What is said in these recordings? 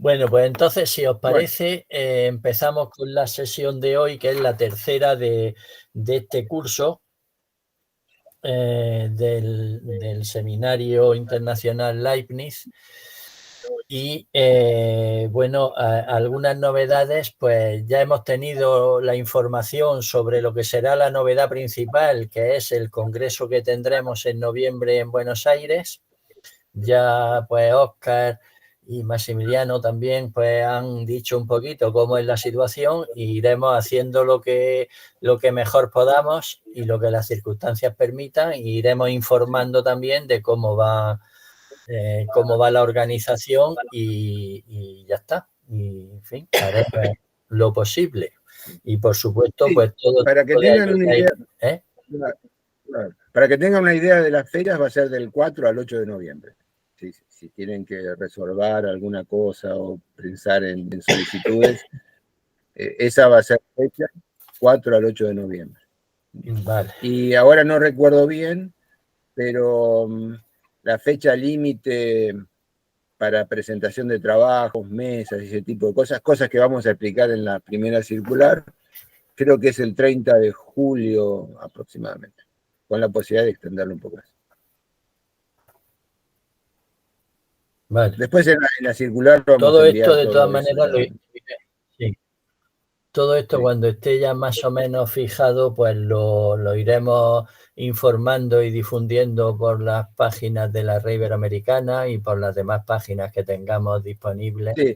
Bueno, pues entonces, si os Bueno, parece, empezamos con la sesión de hoy, que es la tercera de este curso del Seminario Internacional Leibniz. Y bueno, algunas novedades, pues ya hemos tenido la información sobre lo que será la novedad principal, que es el congreso que tendremos en noviembre en Buenos Aires. Ya pues Óscar y Maximiliano también pues han dicho un poquito cómo es la situación e iremos haciendo lo que mejor podamos y lo que las circunstancias permitan, y iremos informando también de cómo va la organización y ya está. Y en fin, haremos lo posible. Y por supuesto, sí, pues todo para que tipo de tengan una idea, ayuda. para que tengan una idea de las fechas, va a ser del 4 al 8 de noviembre. Si tienen que resolver alguna cosa o pensar en solicitudes, esa va a ser la fecha 4 al 8 de noviembre. Vale. Y ahora no recuerdo bien, pero la fecha límite para presentación de trabajos, mesas y ese tipo de cosas que vamos a explicar en la primera circular, creo que es el 30 de julio aproximadamente, con la posibilidad de extenderlo un poco más. Vale. Después en la circular vamos Todo a enviar esto, de todas todo eso maneras, ya. sí. Todo esto, Sí. cuando esté ya más o menos fijado, pues lo iremos informando y difundiendo por las páginas de la Red Iberoamericana y por las demás páginas que tengamos disponibles. Sí.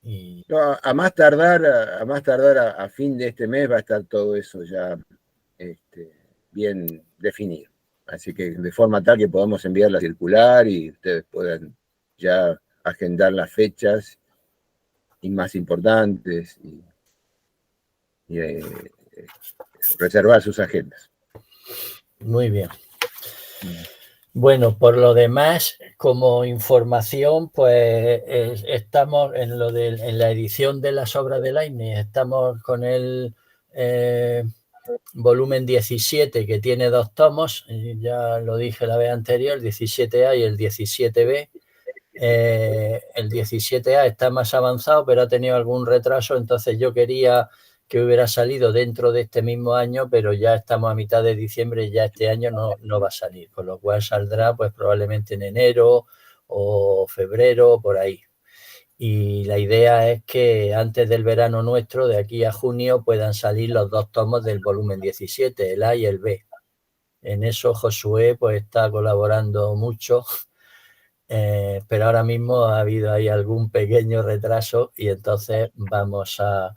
Y... No, a más tardar a fin de este mes va a estar todo eso ya bien definido. Así que de forma tal que podamos enviar la circular y ustedes puedan ya agendar las fechas y más importantes y reservar sus agendas. Muy bien. Bueno, por lo demás, como información, pues estamos en la edición de las obras de Leibniz, estamos con el volumen 17, que tiene 2 tomos, ya lo dije la vez anterior, el 17A y el 17B. El 17A está más avanzado, pero ha tenido algún retraso, entonces yo quería que hubiera salido dentro de este mismo año, pero ya estamos a mitad de diciembre y ya este año no va a salir, con lo cual saldrá pues probablemente en enero o febrero, por ahí. Y la idea es que antes del verano nuestro, de aquí a junio, puedan salir los 2 tomos del volumen 17, el A y el B. En eso Josué pues está colaborando mucho, pero ahora mismo ha habido ahí algún pequeño retraso y entonces vamos a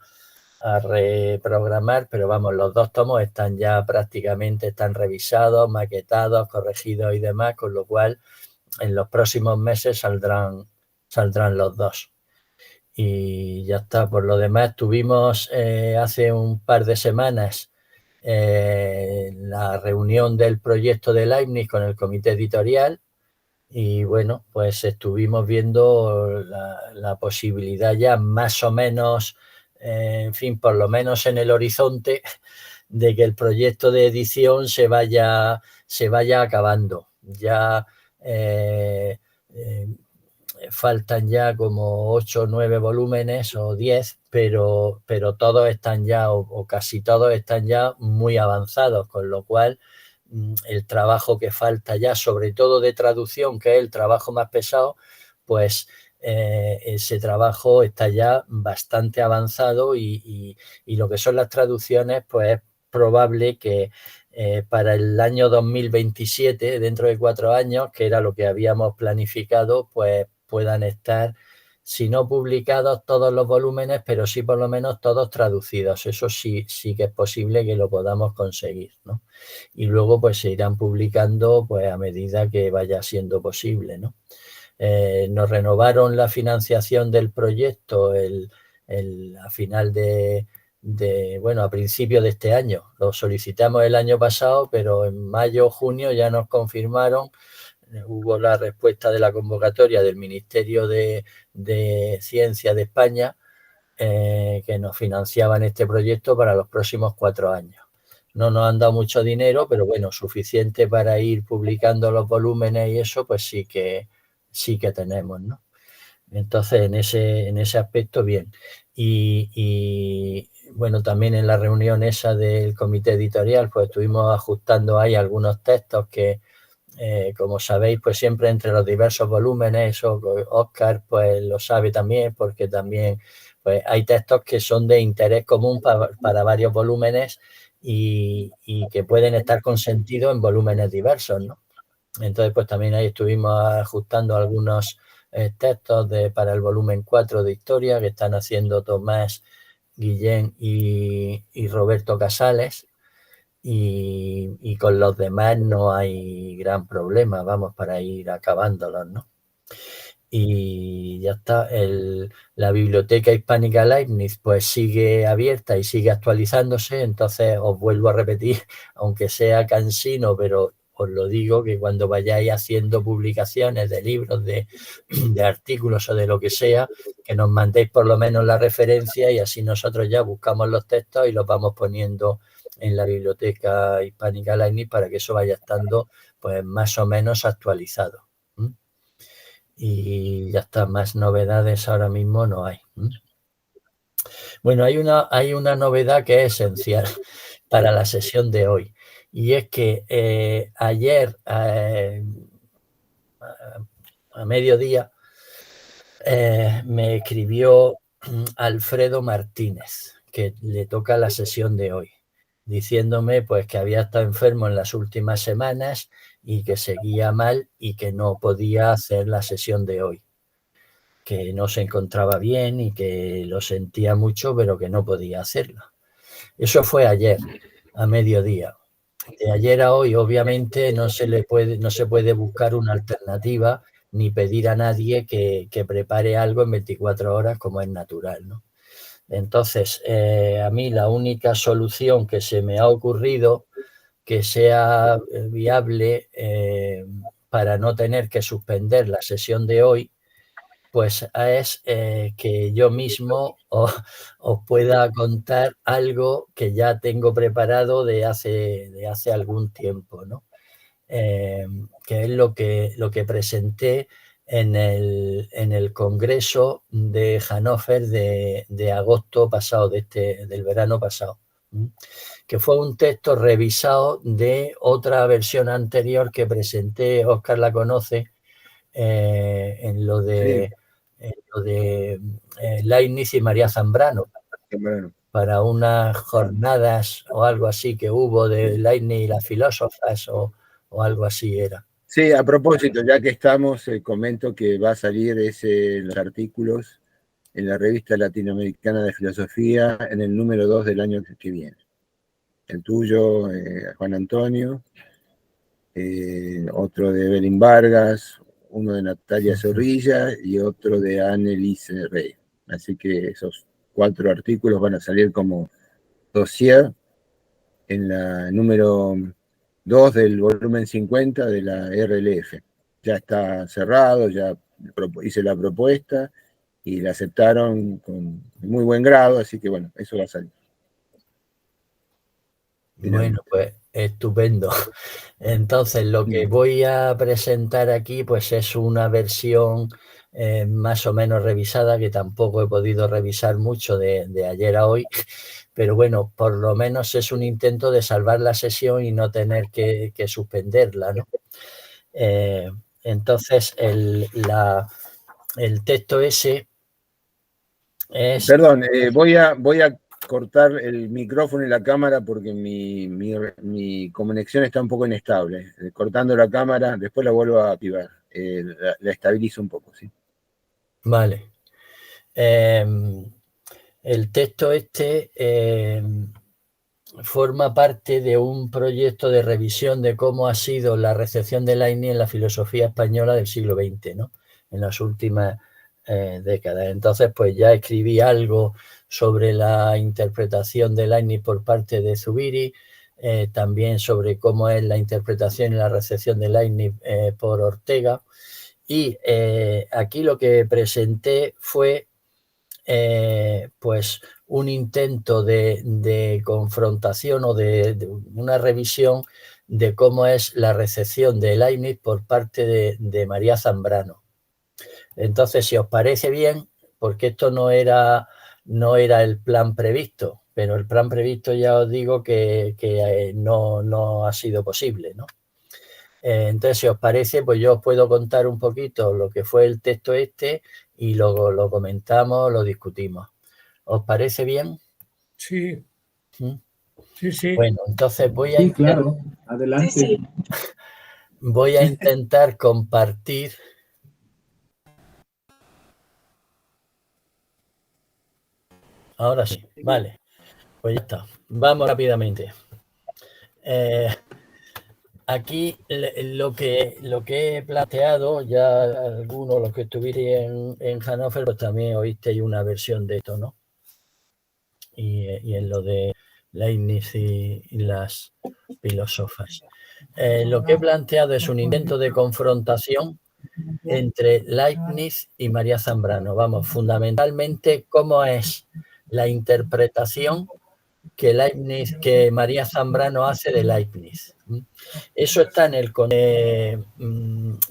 reprogramar, pero vamos, los 2 tomos están ya prácticamente, están revisados, maquetados, corregidos y demás, con lo cual en los próximos meses saldrán los 2. Y ya está. Por lo demás, tuvimos hace un par de semanas la reunión del proyecto de Leibniz con el comité editorial y bueno, pues estuvimos viendo la posibilidad ya más o menos, en fin, por lo menos en el horizonte, de que el proyecto de edición se vaya acabando. Ya faltan ya como 8 o 9 volúmenes o 10, pero todos están ya, o casi todos están ya muy avanzados, con lo cual el trabajo que falta ya, sobre todo de traducción, que es el trabajo más pesado, pues ese trabajo está ya bastante avanzado y lo que son las traducciones, pues es probable que para el año 2027, dentro de 4 años, que era lo que habíamos planificado, pues puedan estar, si no publicados todos los volúmenes, pero sí por lo menos todos traducidos. Eso sí que es posible que lo podamos conseguir, ¿no? Y luego pues se irán publicando pues a medida que vaya siendo posible, ¿no? Nos renovaron la financiación del proyecto a final bueno, a principio de este año. Lo solicitamos el año pasado, pero en mayo o junio ya nos confirmaron. Hubo la respuesta de la convocatoria del Ministerio de Ciencia de España, que nos financiaban este proyecto para los próximos 4 años. No nos han dado mucho dinero, pero bueno, suficiente para ir publicando los volúmenes y eso, pues sí que tenemos, ¿no? Entonces, en ese aspecto, bien. Y bueno, también en la reunión esa del comité editorial, pues estuvimos ajustando ahí algunos textos que, como sabéis, pues siempre entre los diversos volúmenes, eso Óscar pues lo sabe también, porque también pues hay textos que son de interés común para varios volúmenes y que pueden estar consentidos en volúmenes diversos, ¿no? Entonces, pues también ahí estuvimos ajustando algunos textos para el volumen 4 de historia que están haciendo Tomás Guillén y Roberto Casales. Y con los demás no hay gran problema, vamos, para ir acabándolos, ¿no? Y ya está. La Biblioteca Hispánica Leibniz pues sigue abierta y sigue actualizándose, entonces os vuelvo a repetir, aunque sea cansino, pero os lo digo, que cuando vayáis haciendo publicaciones de libros, de artículos o de lo que sea, que nos mandéis por lo menos la referencia y así nosotros ya buscamos los textos y los vamos poniendo en la Biblioteca Hispánica Leibniz para que eso vaya estando pues más o menos actualizado. Y ya está, más novedades ahora mismo no hay. Bueno, hay una novedad que es esencial para la sesión de hoy, y es que ayer a mediodía me escribió Alfredo Martínez, que le toca la sesión de hoy, diciéndome pues que había estado enfermo en las últimas semanas y que seguía mal y que no podía hacer la sesión de hoy, que no se encontraba bien y que lo sentía mucho, pero que no podía hacerlo. Eso fue ayer, a mediodía. De ayer a hoy, obviamente, no se puede buscar una alternativa ni pedir a nadie que prepare algo en 24 horas como es natural, ¿no? Entonces, a mí la única solución que se me ha ocurrido que sea viable para no tener que suspender la sesión de hoy, pues es que yo mismo os pueda contar algo que ya tengo preparado de hace algún tiempo, ¿no? Que es lo que presenté en el Congreso de Hannover de agosto pasado, del verano pasado, que fue un texto revisado de otra versión anterior que presenté, Óscar la conoce, en lo de... Sí. Leibniz y María Zambrano, Bueno. para unas jornadas o algo así que hubo de Leibniz y las filósofas o algo así era. Sí, a propósito, ya que estamos, comento que va a salir los artículos en la Revista Latinoamericana de Filosofía en el número 2 del año que viene. El tuyo, Juan Antonio, otro de Evelyn Vargas, uno de Natalia Zorrilla y otro de Annelise Rey. Así que esos 4 artículos van a salir como dossier en la número 2 del volumen 50 de la RLF. Ya está cerrado, ya hice la propuesta y la aceptaron con muy buen grado, así que bueno, eso va a salir. Bueno, pues estupendo. Entonces, lo que voy a presentar aquí pues es una versión más o menos revisada, que tampoco he podido revisar mucho de ayer a hoy, pero bueno, por lo menos es un intento de salvar la sesión y no tener que suspenderla, ¿no? Entonces, el texto ese es... Perdón, voy a cortar el micrófono y la cámara porque mi conexión está un poco inestable. Cortando la cámara, después la vuelvo a activar. La estabilizo un poco, ¿sí? Vale. El texto este forma parte de un proyecto de revisión de cómo ha sido la recepción de Leibniz en la filosofía española del siglo XX, ¿no? En las últimas décadas. Entonces, pues ya escribí algo sobre la interpretación de Leibniz por parte de Zubiri, también sobre cómo es la interpretación y la recepción de Leibniz por Ortega. Y aquí lo que presenté fue pues un intento de confrontación o de una revisión de cómo es la recepción de Leibniz por parte de María Zambrano. Entonces, si os parece bien, porque esto no era el plan previsto, pero el plan previsto ya os digo que no ha sido posible, ¿no? Entonces, si os parece, pues yo os puedo contar un poquito lo que fue el texto este y luego lo comentamos, lo discutimos. ¿Os parece bien? Sí. ¿Mm? Sí, sí. Bueno, entonces Sí, claro. Adelante. Sí, sí. Voy a intentar compartir. Ahora sí, vale. Pues ya está. Vamos rápidamente. Aquí lo que he planteado, ya algunos, los que estuvierais en Hannover, pues también oísteis una versión de esto, ¿no? Y en lo de Leibniz y las filósofas. Lo que he planteado es un intento de confrontación entre Leibniz y María Zambrano. Vamos, fundamentalmente, cómo es la interpretación que María Zambrano hace de Leibniz. Eso está en el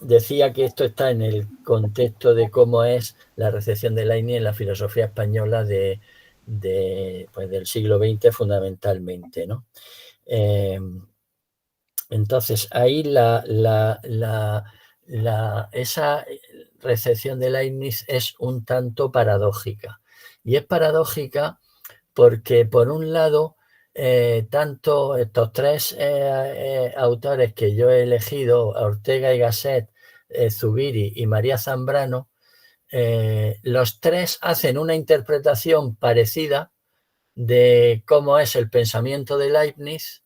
decía que esto está en el contexto de cómo es la recepción de Leibniz en la filosofía española pues del siglo XX fundamentalmente, ¿no? Entonces ahí esa recepción de Leibniz es un tanto paradójica, y es paradójica porque por un lado, tanto estos tres autores que yo he elegido, Ortega y Gasset, Zubiri y María Zambrano, los tres hacen una interpretación parecida de cómo es el pensamiento de Leibniz,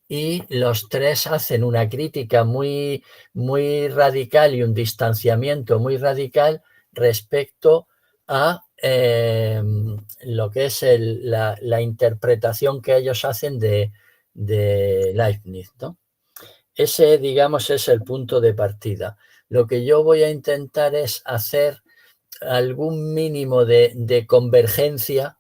y los tres hacen una crítica muy, muy radical y un distanciamiento muy radical respecto a lo que es la interpretación que ellos hacen de Leibniz, ¿no? Ese, digamos, es el punto de partida. Lo que yo voy a intentar es hacer algún mínimo de convergencia,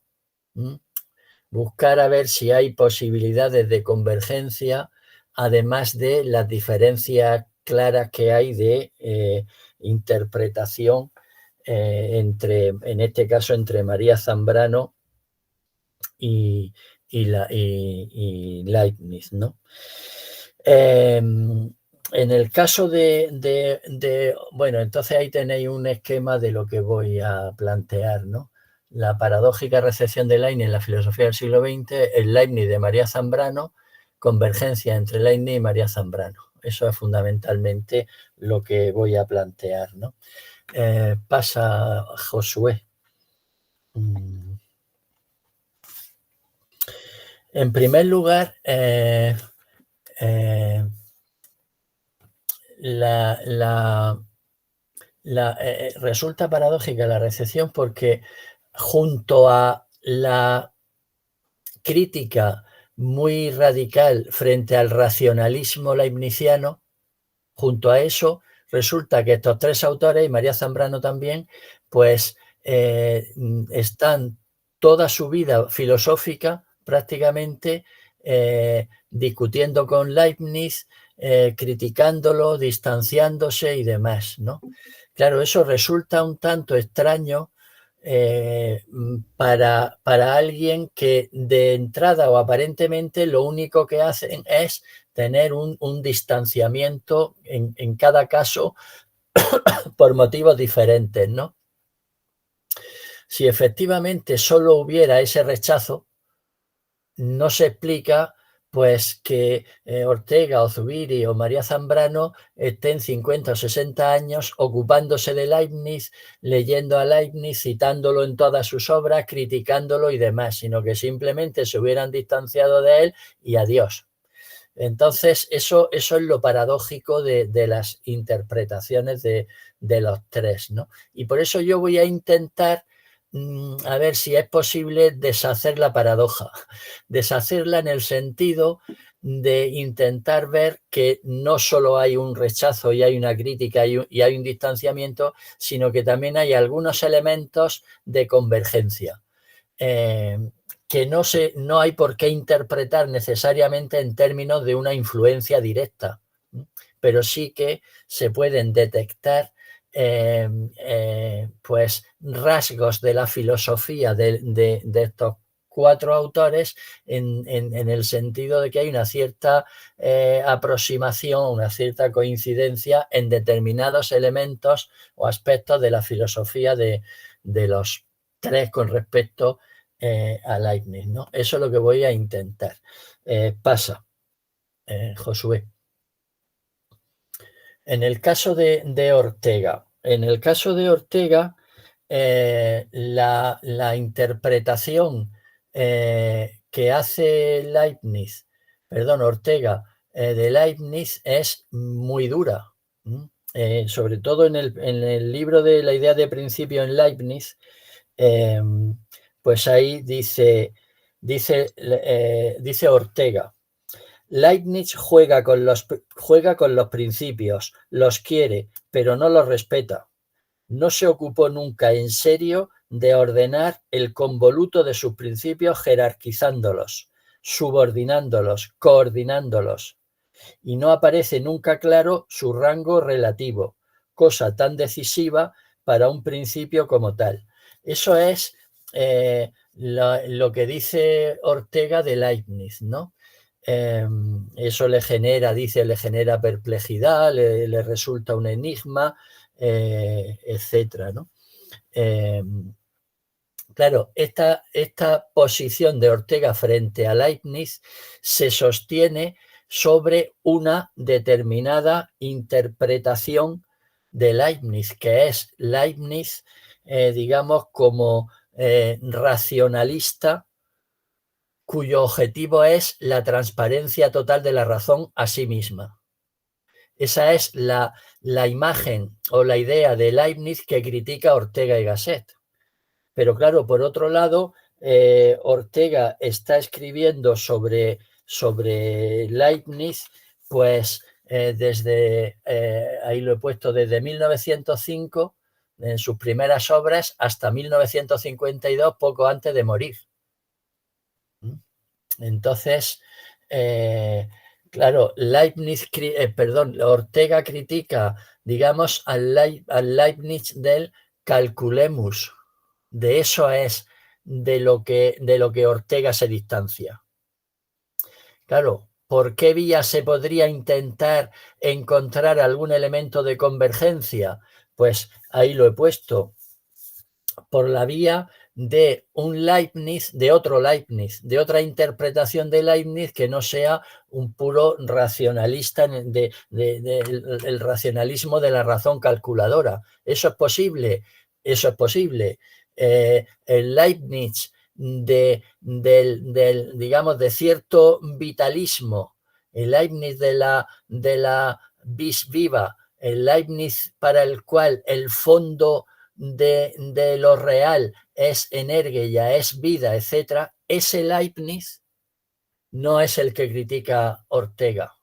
buscar a ver si hay posibilidades de convergencia, además de las diferencias claras que hay de interpretación en este caso, entre María Zambrano y Leibniz, ¿no? En el caso bueno, entonces ahí tenéis un esquema de lo que voy a plantear, ¿no? La paradójica recepción de Leibniz en la filosofía del siglo XX, el Leibniz de María Zambrano, convergencia entre Leibniz y María Zambrano. Eso es fundamentalmente lo que voy a plantear, ¿no? Pasa Josué. En primer lugar, resulta paradójica la recepción porque junto a la crítica muy radical frente al racionalismo leibniziano, junto a eso resulta que estos tres autores, y María Zambrano también, pues están toda su vida filosófica prácticamente discutiendo con Leibniz, criticándolo, distanciándose y demás, ¿no? Claro, eso resulta un tanto extraño para alguien que de entrada o aparentemente lo único que hacen es tener un distanciamiento en cada caso por motivos diferentes, ¿no? Si efectivamente solo hubiera ese rechazo, no se explica pues que Ortega o Zubiri o María Zambrano estén 50 o 60 años ocupándose de Leibniz, leyendo a Leibniz, citándolo en todas sus obras, criticándolo y demás, sino que simplemente se hubieran distanciado de él y adiós. Entonces, eso es lo paradójico de las interpretaciones de los tres, ¿no? Y por eso yo voy a intentar a ver si es posible deshacer la paradoja, deshacerla en el sentido de intentar ver que no solo hay un rechazo y hay una crítica y hay un distanciamiento, sino que también hay algunos elementos de convergencia. Que no hay por qué interpretar necesariamente en términos de una influencia directa, pero sí que se pueden detectar pues rasgos de la filosofía de estos 4 autores en el sentido de que hay una cierta aproximación, una cierta coincidencia en determinados elementos o aspectos de la filosofía de los 3 con respecto a Leibniz, ¿no? Eso es lo que voy a intentar. Pasa, Josué. En el caso de Ortega, la interpretación que hace Ortega de Leibniz es muy dura. Sobre todo en el libro de la idea de principio en Leibniz, pues ahí dice Ortega: Leibniz juega con los principios, los quiere, pero no los respeta. No se ocupó nunca en serio de ordenar el convoluto de sus principios jerarquizándolos, subordinándolos, coordinándolos. Y no aparece nunca claro su rango relativo, cosa tan decisiva para un principio como tal. Eso es lo que dice Ortega de Leibniz, ¿no? Eso le genera perplejidad, le resulta un enigma, etcétera, ¿no? Claro, esta posición de Ortega frente a Leibniz se sostiene sobre una determinada interpretación de Leibniz, que es Leibniz, digamos, como racionalista, cuyo objetivo es la transparencia total de la razón a sí misma. Esa es la imagen o la idea de Leibniz que critica Ortega y Gasset. Pero claro, por otro lado, Ortega está escribiendo sobre Leibniz, pues desde, ahí lo he puesto, desde 1905, en sus primeras obras, hasta 1952, poco antes de morir. Entonces, claro, Ortega critica, digamos, al Leibniz del calculemus. De eso es de lo que Ortega se distancia. Claro, ¿por qué vía se podría intentar encontrar algún elemento de convergencia? Pues ahí lo he puesto. Por la vía de un Leibniz, de otro Leibniz, de otra interpretación de Leibniz que no sea un puro racionalista, el racionalismo de la razón calculadora. ¿Eso es posible? Eso es posible. El Leibniz digamos, de cierto vitalismo, el Leibniz de la vis viva, el Leibniz para el cual el fondo de lo real es energía, es vida, etc., ese Leibniz no es el que critica Ortega.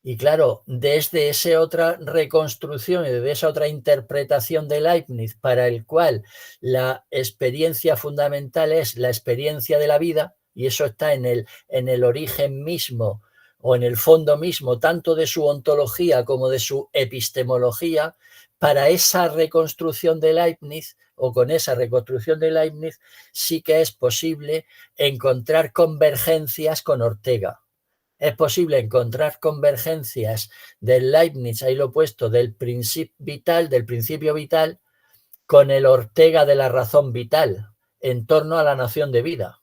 Y claro, desde esa otra reconstrucción y desde esa otra interpretación de Leibniz, para el cual la experiencia fundamental es la experiencia de la vida, y eso está en el origen mismo o en el fondo mismo, tanto de su ontología como de su epistemología, para esa reconstrucción de Leibniz, o con esa reconstrucción de Leibniz, sí que es posible encontrar convergencias con Ortega. Es posible encontrar convergencias del Leibniz, ahí lo he puesto, del principio vital, con el Ortega de la razón vital, en torno a la noción de vida.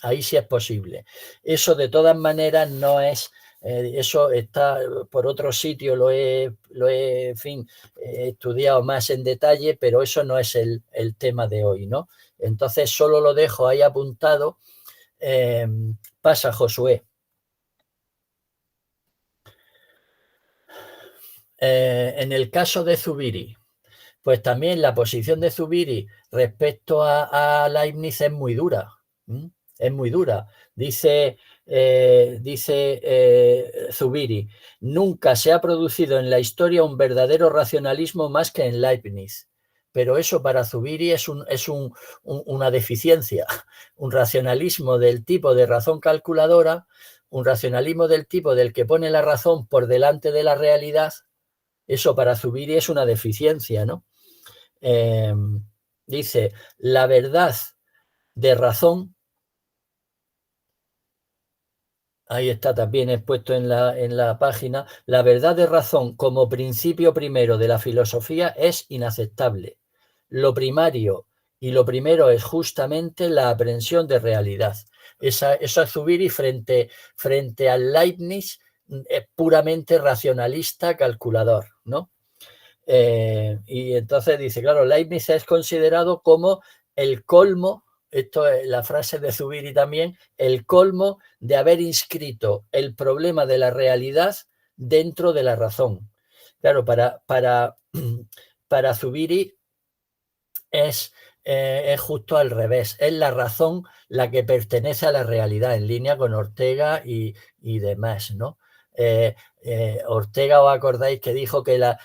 Ahí sí es posible. Eso de todas maneras no es, eso está por otro sitio, lo he estudiado más en detalle, pero eso no es el tema de hoy, ¿no? Entonces solo lo dejo ahí apuntado. Pasa, Josué. En el caso de Zubiri, pues también la posición de Zubiri respecto a Leibniz es muy dura. Es muy dura. Dice Zubiri: nunca se ha producido en la historia un verdadero racionalismo más que en Leibniz. Pero eso para Zubiri es una deficiencia. Un racionalismo del tipo de razón calculadora, un racionalismo del tipo del que pone la razón por delante de la realidad, Eso para Zubiri es una deficiencia, ¿no? Dice, la verdad de razón, ahí está también expuesto en la página, la verdad de razón como principio primero de la filosofía es inaceptable. Lo primario y lo primero es justamente la aprehensión de realidad. Eso es Zubiri frente al Leibniz puramente racionalista calculador, ¿no? Y entonces dice, claro, Leibniz es considerado como el colmo, esto es la frase de Zubiri también, el colmo de haber inscrito el problema de la realidad dentro de la razón. Claro, para Zubiri es justo al revés, es la razón la que pertenece a la realidad, en línea con Ortega y demás, ¿no? Ortega, ¿os acordáis que dijo que la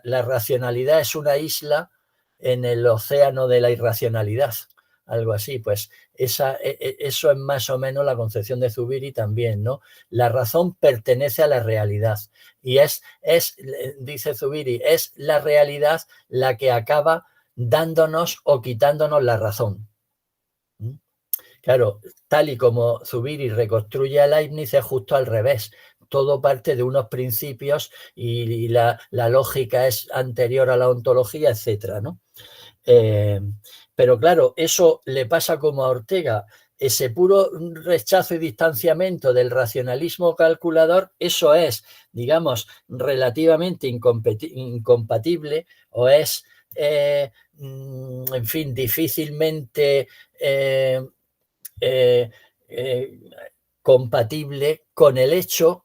racionalidad es una isla en el océano de la irracionalidad? Algo así, pues eso es más o menos la concepción de Zubiri también, ¿no? La razón pertenece a la realidad y dice Zubiri, es la realidad la que acaba dándonos o quitándonos la razón. Claro, tal y como Zubiri reconstruye a Leibniz es justo al revés. Todo parte de unos principios y la lógica es anterior a la ontología, etcétera, ¿no? Pero claro, eso le pasa como a Ortega. Ese puro rechazo y distanciamiento del racionalismo calculador, eso es, digamos, relativamente incompatible o es, en fin, difícilmente compatible con el hecho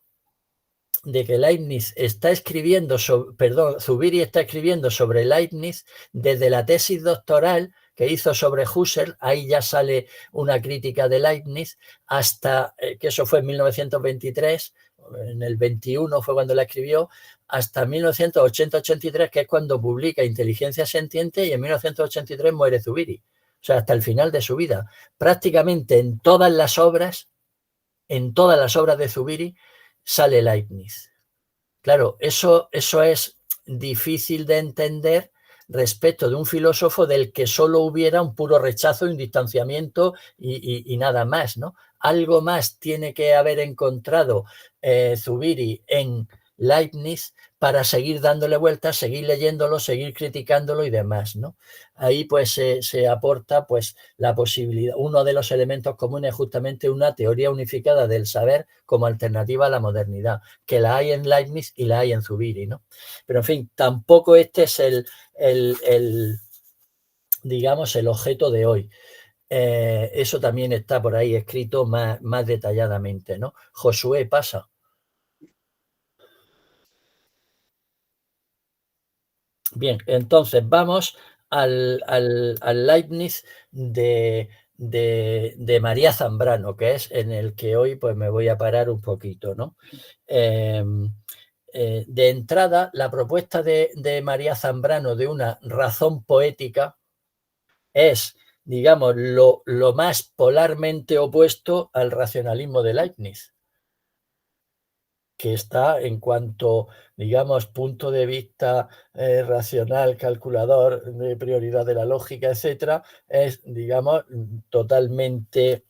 de que Leibniz está escribiendo, Zubiri está escribiendo sobre Leibniz desde la tesis doctoral que hizo sobre Husserl, ahí ya sale una crítica de Leibniz, hasta que eso fue en 1923, en el 21 fue cuando la escribió, hasta 1980-83, que es cuando publica Inteligencia Sentiente, y en 1983 muere Zubiri. O sea, hasta el final de su vida. Prácticamente en todas las obras de Zubiri, sale Leibniz. Claro, eso es difícil de entender respecto de un filósofo del que solo hubiera un puro rechazo, un distanciamiento y nada más, ¿no? Algo más tiene que haber encontrado Zubiri en Leibniz para seguir dándole vueltas, seguir leyéndolo, seguir criticándolo y demás, ¿no? Ahí pues se aporta pues la posibilidad, uno de los elementos comunes es justamente una teoría unificada del saber como alternativa a la modernidad, que la hay en Leibniz y la hay en Zubiri, ¿no? Pero en fin, tampoco este es digamos, el objeto de hoy. Eso también está por ahí escrito más detalladamente, ¿no? Josué, pasa. Bien, entonces vamos al Leibniz de María Zambrano, que es en el que hoy pues me voy a parar un poquito, ¿no? De entrada, la propuesta de María Zambrano de una razón poética es, digamos, lo más polarmente opuesto al racionalismo de Leibniz, que está en cuanto, digamos, punto de vista racional, calculador, de prioridad de la lógica, etcétera, es, digamos, totalmente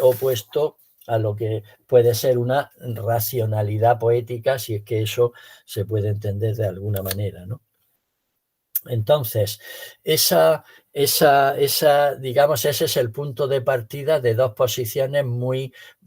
opuesto a lo que puede ser una racionalidad poética, si es que eso se puede entender de alguna manera, ¿no? Entonces, digamos, ese es el punto de partida de dos posiciones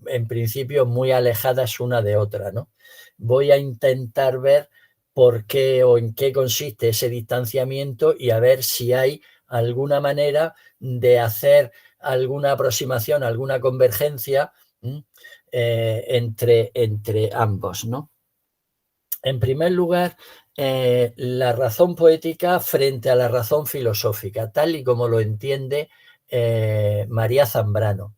en principio, muy alejadas una de otra, ¿no? Voy a intentar ver por qué o en qué consiste ese distanciamiento y a ver si hay alguna manera de hacer alguna aproximación, alguna convergencia entre ambos, ¿no? En primer lugar, la razón poética frente a la razón filosófica, tal y como lo entiende María Zambrano.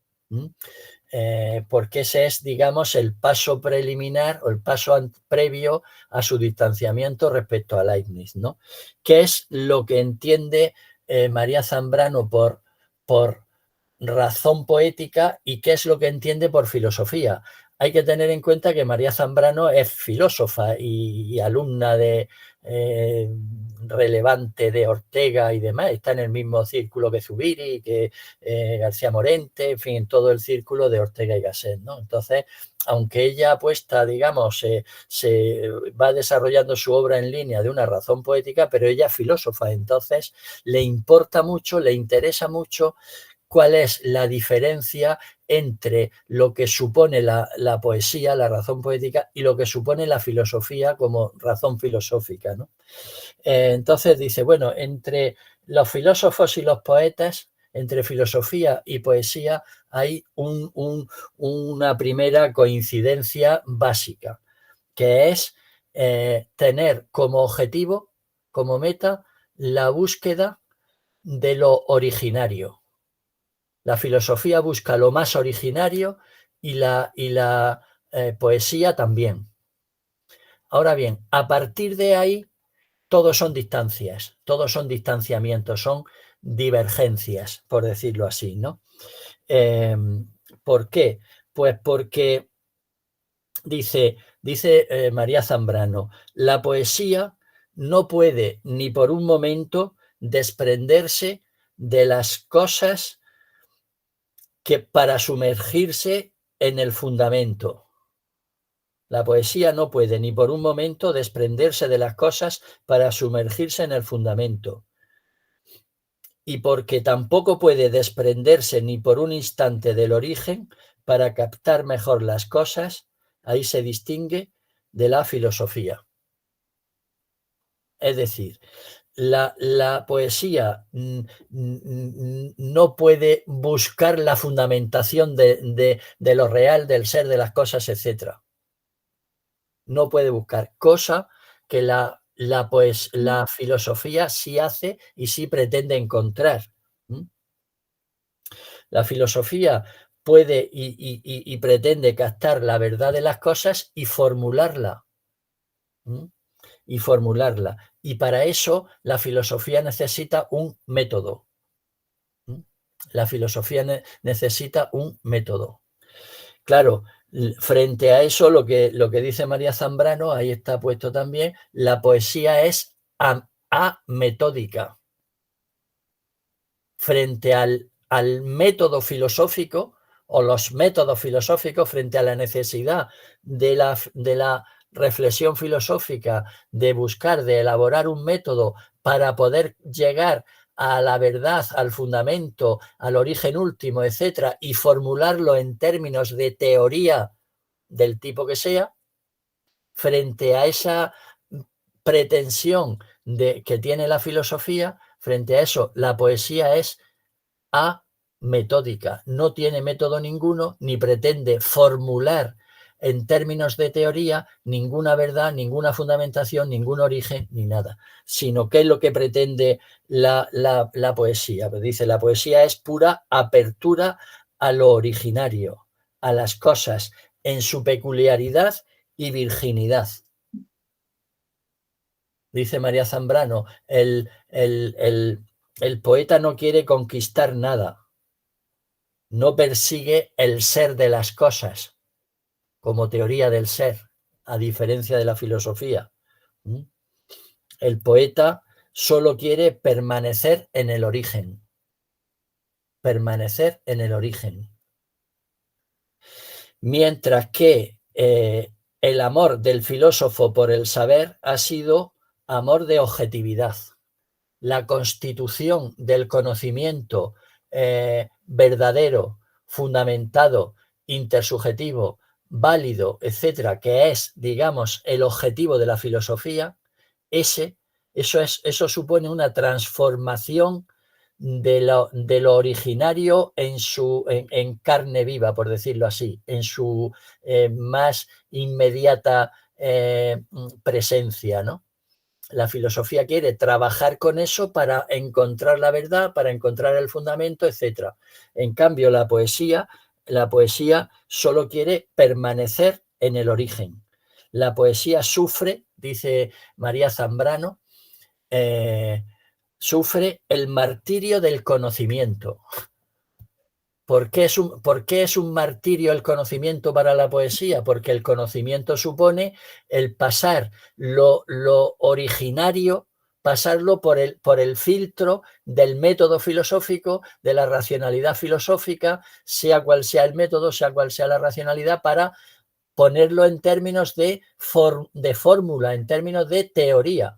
Porque ese es, digamos, el paso preliminar o el paso previo a su distanciamiento respecto a Leibniz, ¿no? ¿Qué es lo que entiende María Zambrano por razón poética y qué es lo que entiende por filosofía? hay que tener en cuenta que María Zambrano es filósofa y alumna relevante de Ortega y demás, está en el mismo círculo que Zubiri, que García Morente, en fin, en todo el círculo de Ortega y Gasset, ¿no? Entonces, aunque ella apuesta, digamos, se va desarrollando su obra en línea de una razón poética, pero ella es filósofa, entonces le importa mucho, le interesa mucho cuál es la diferencia entre lo que supone la poesía, la razón poética, y lo que supone la filosofía como razón filosófica, ¿no? Entonces dice, bueno, entre los filósofos y los poetas, entre filosofía y poesía, hay una primera coincidencia básica, que es tener como objetivo, como meta, la búsqueda de lo originario. La filosofía busca lo más originario y la poesía también. Ahora bien, a partir de ahí, todos son distancias, todos son distanciamientos, son divergencias, por decirlo así, ¿no? ¿Por qué? Pues porque dice María Zambrano, la poesía no puede ni por un momento desprenderse de las cosas que para sumergirse en el fundamento. La poesía no puede ni por un momento desprenderse de las cosas para sumergirse en el fundamento. Y porque tampoco puede desprenderse ni por un instante del origen para captar mejor las cosas, ahí se distingue de la filosofía. Es decir, la poesía no puede buscar la fundamentación de lo real, del ser, de las cosas, etc. No puede buscar, cosa que la filosofía sí hace y sí pretende encontrar. La filosofía puede y pretende captar la verdad de las cosas y formularla. Y para eso la filosofía necesita un método. La filosofía necesita un método. Claro, frente a eso, lo que dice María Zambrano, ahí está puesto también, la poesía es ametódica. Frente al método filosófico o los métodos filosóficos, frente a la necesidad de la reflexión filosófica, de buscar, de elaborar un método para poder llegar a la verdad, al fundamento, al origen último, etcétera, y formularlo en términos de teoría del tipo que sea, frente a esa pretensión que tiene la filosofía, frente a eso, la poesía es ametódica, no tiene método ninguno, ni pretende formular en términos de teoría ninguna verdad, ninguna fundamentación, ningún origen, ni nada, sino que es lo que pretende la poesía. Pues dice, la poesía es pura apertura a lo originario, a las cosas en su peculiaridad y virginidad. Dice María Zambrano, el poeta no quiere conquistar nada, no persigue el ser de las cosas como teoría del ser, a diferencia de la filosofía. El poeta solo quiere permanecer en el origen. Permanecer en el origen. Mientras que el amor del filósofo por el saber ha sido amor de objetividad. La constitución del conocimiento verdadero, fundamentado, intersubjetivo, válido, etcétera, que es, digamos, el objetivo de la filosofía, eso supone una transformación de lo originario en carne viva, por decirlo así, en su más inmediata presencia, ¿no? La filosofía quiere trabajar con eso para encontrar la verdad, para encontrar el fundamento, etc. En cambio, la poesía solo quiere permanecer en el origen. La poesía sufre, dice María Zambrano, sufre el martirio del conocimiento. ¿Por qué es un martirio el conocimiento para la poesía? Porque el conocimiento supone el pasar lo originario, pasarlo por el filtro del método filosófico, de la racionalidad filosófica, sea cual sea el método, sea cual sea la racionalidad, para ponerlo en términos de fórmula, en términos de teoría.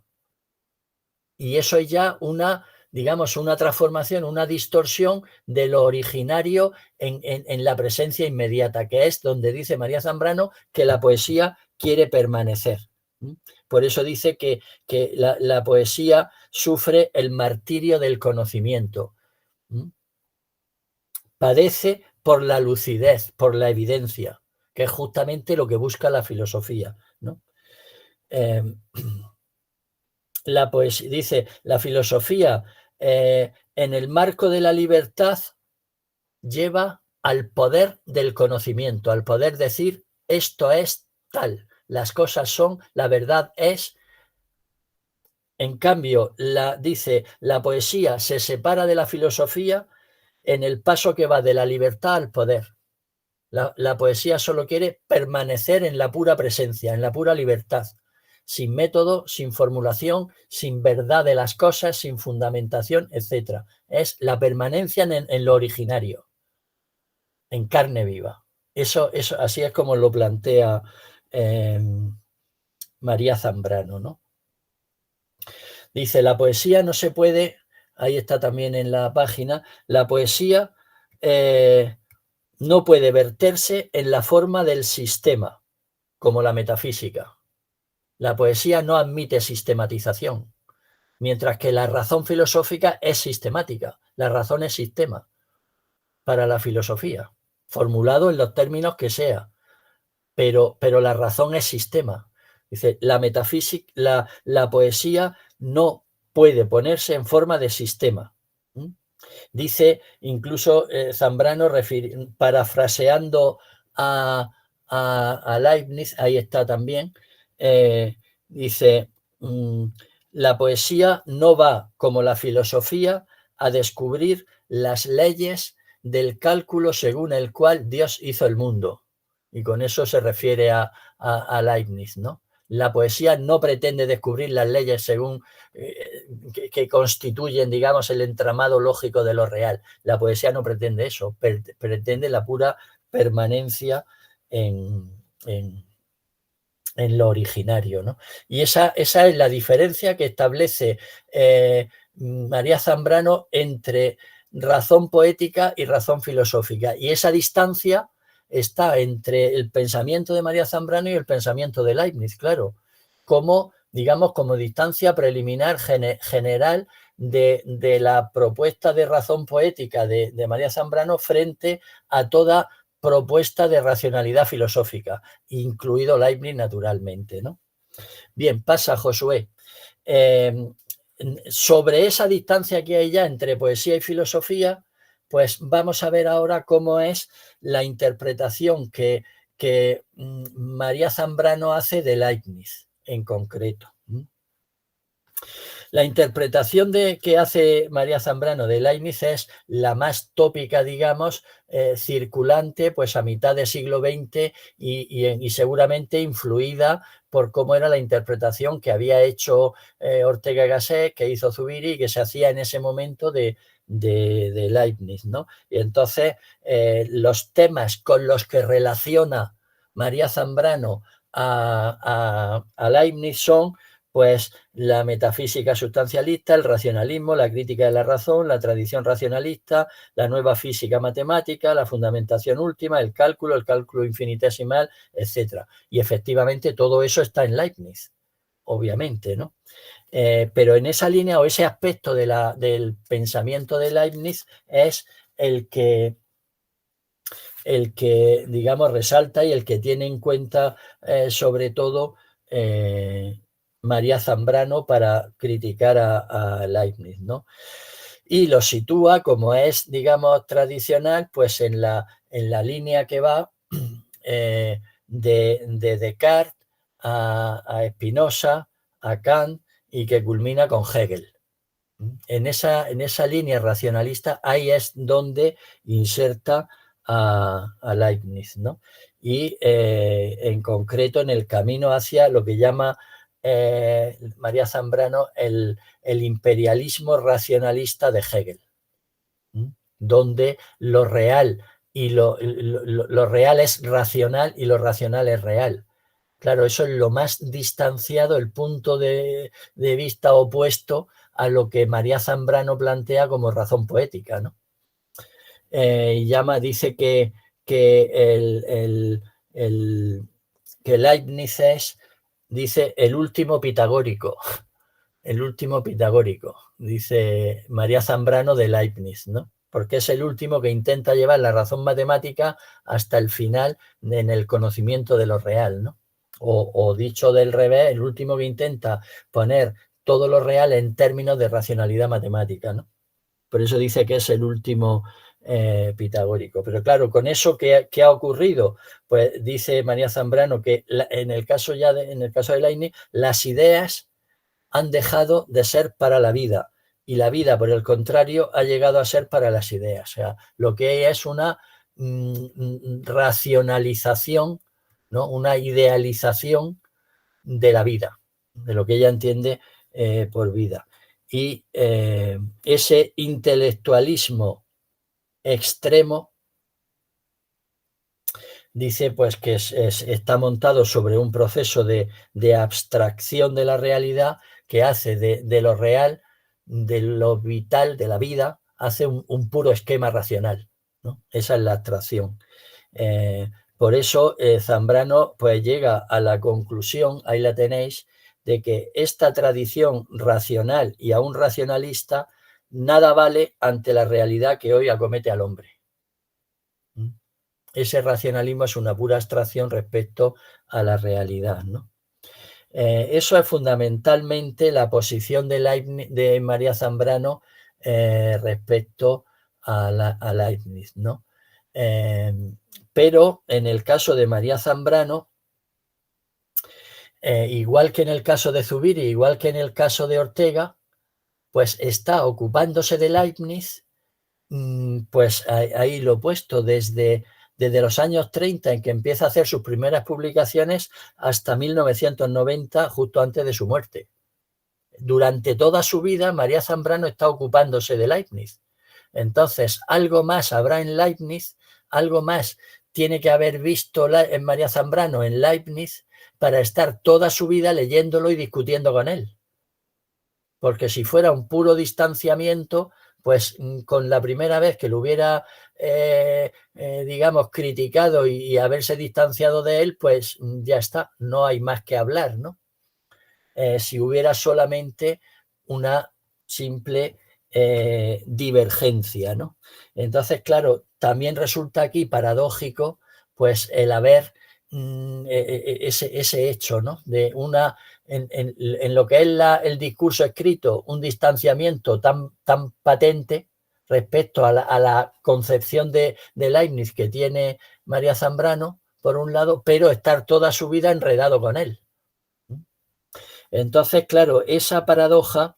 Y eso es ya una, digamos, una transformación, una distorsión de lo originario en la presencia inmediata, que es donde dice María Zambrano que la poesía quiere permanecer. Por eso dice que la poesía sufre el martirio del conocimiento. Padece por la lucidez, por la evidencia, que es justamente lo que busca la filosofía, ¿no? La poesía, dice, la filosofía en el marco de la libertad lleva al poder del conocimiento, al poder decir esto es tal, las cosas son, la verdad es. En cambio, dice, la poesía se separa de la filosofía en el paso que va de la libertad al poder. La poesía solo quiere permanecer en la pura presencia, en la pura libertad, sin método, sin formulación, sin verdad de las cosas, sin fundamentación, etc. Es la permanencia en lo originario, en carne viva. Eso, así es como lo plantea María Zambrano, ¿no? Dice, la poesía no se puede, ahí está también en la página, la poesía no puede verterse en la forma del sistema, como la metafísica. La poesía no admite sistematización, mientras que la razón filosófica es sistemática. La razón es sistema para la filosofía, formulado en los términos que sea, pero la razón es sistema. Dice, la metafísica, la poesía no puede ponerse en forma de sistema. Dice incluso Zambrano, parafraseando a Leibniz, ahí está también, dice, la poesía no va, como la filosofía, a descubrir las leyes del cálculo según el cual Dios hizo el mundo. Y con eso se refiere a Leibniz, ¿no? La poesía no pretende descubrir las leyes según que constituyen, digamos, el entramado lógico de lo real. La poesía no pretende eso, pretende la pura permanencia en lo originario, ¿no? Y esa es la diferencia que establece María Zambrano entre razón poética y razón filosófica. Y esa distancia está entre el pensamiento de María Zambrano y el pensamiento de Leibniz, claro, como, digamos, como distancia preliminar general de la propuesta de razón poética de María Zambrano frente a toda propuesta de racionalidad filosófica, incluido Leibniz naturalmente, ¿no? Bien, pasa Josué. Sobre esa distancia que hay ya entre poesía y filosofía, pues vamos a ver ahora cómo es la interpretación que María Zambrano hace de Leibniz en concreto. La interpretación que hace María Zambrano de Leibniz es la más tópica, digamos, circulante pues a mitad del siglo XX y seguramente influida por cómo era la interpretación que había hecho Ortega y Gasset, que hizo Zubiri y que se hacía en ese momento de Leibniz, ¿no? Y entonces los temas con los que relaciona María Zambrano a Leibniz son pues la metafísica sustancialista, el racionalismo, la crítica de la razón, la tradición racionalista, la nueva física matemática, la fundamentación última, el cálculo infinitesimal, etc. Y efectivamente todo eso está en Leibniz, obviamente, ¿no? Pero en esa línea o ese aspecto del pensamiento de Leibniz es el que digamos resalta y el que tiene en cuenta sobre todo María Zambrano para criticar a Leibniz, ¿no? Y lo sitúa, como es, digamos, tradicional, pues en la línea que va de Descartes a Spinoza, a Kant y que culmina con Hegel. En esa línea racionalista, ahí es donde inserta a Leibniz, ¿no? Y en concreto en el camino hacia lo que llama María Zambrano el imperialismo racionalista de Hegel, donde lo real y lo real es racional y lo racional es real. Claro, eso es lo más distanciado, el punto de vista opuesto a lo que María Zambrano plantea como razón poética, ¿no? Dice que Leibniz es, dice, el último pitagórico, dice María Zambrano de Leibniz, ¿no? Porque es el último que intenta llevar la razón matemática hasta el final en el conocimiento de lo real, ¿no? O dicho del revés, el último que intenta poner todo lo real en términos de racionalidad matemática, ¿no? Por eso dice que es el último pitagórico. Pero claro, con eso, ¿qué ha ocurrido? Pues dice María Zambrano que en el caso de Leibniz, las ideas han dejado de ser para la vida y la vida, por el contrario, ha llegado a ser para las ideas. O sea, lo que es una racionalización, ¿no? Una idealización de la vida, de lo que ella entiende por vida. Y ese intelectualismo extremo dice pues que está montado sobre un proceso de abstracción de la realidad que hace de lo real, de lo vital, de la vida, hace un puro esquema racional, ¿no? Esa es la abstracción. Por eso Zambrano pues llega a la conclusión, ahí la tenéis, de que esta tradición racional y aún racionalista nada vale ante la realidad que hoy acomete al hombre. Ese racionalismo es una pura abstracción respecto a la realidad, ¿no? Eso es fundamentalmente la posición de María Zambrano respecto a Leibniz, ¿no? Pero en el caso de María Zambrano, igual que en el caso de Zubiri, igual que en el caso de Ortega, pues está ocupándose de Leibniz, pues ahí lo he puesto, desde los años 30 en que empieza a hacer sus primeras publicaciones hasta 1990, justo antes de su muerte. Durante toda su vida, María Zambrano está ocupándose de Leibniz. Entonces, algo más habrá en Leibniz, algo más tiene que haber visto en María Zambrano en Leibniz para estar toda su vida leyéndolo y discutiendo con él. Porque si fuera un puro distanciamiento, pues con la primera vez que lo hubiera, digamos, criticado y haberse distanciado de él, pues ya está, no hay más que hablar, ¿no? Si hubiera solamente una simple divergencia, ¿no? Entonces, claro, también resulta aquí paradójico, pues el haber ese hecho, ¿no? De una, en lo que es el discurso escrito, un distanciamiento tan patente respecto a la concepción de Leibniz que tiene María Zambrano, por un lado, pero estar toda su vida enredado con él. Entonces, claro, esa paradoja,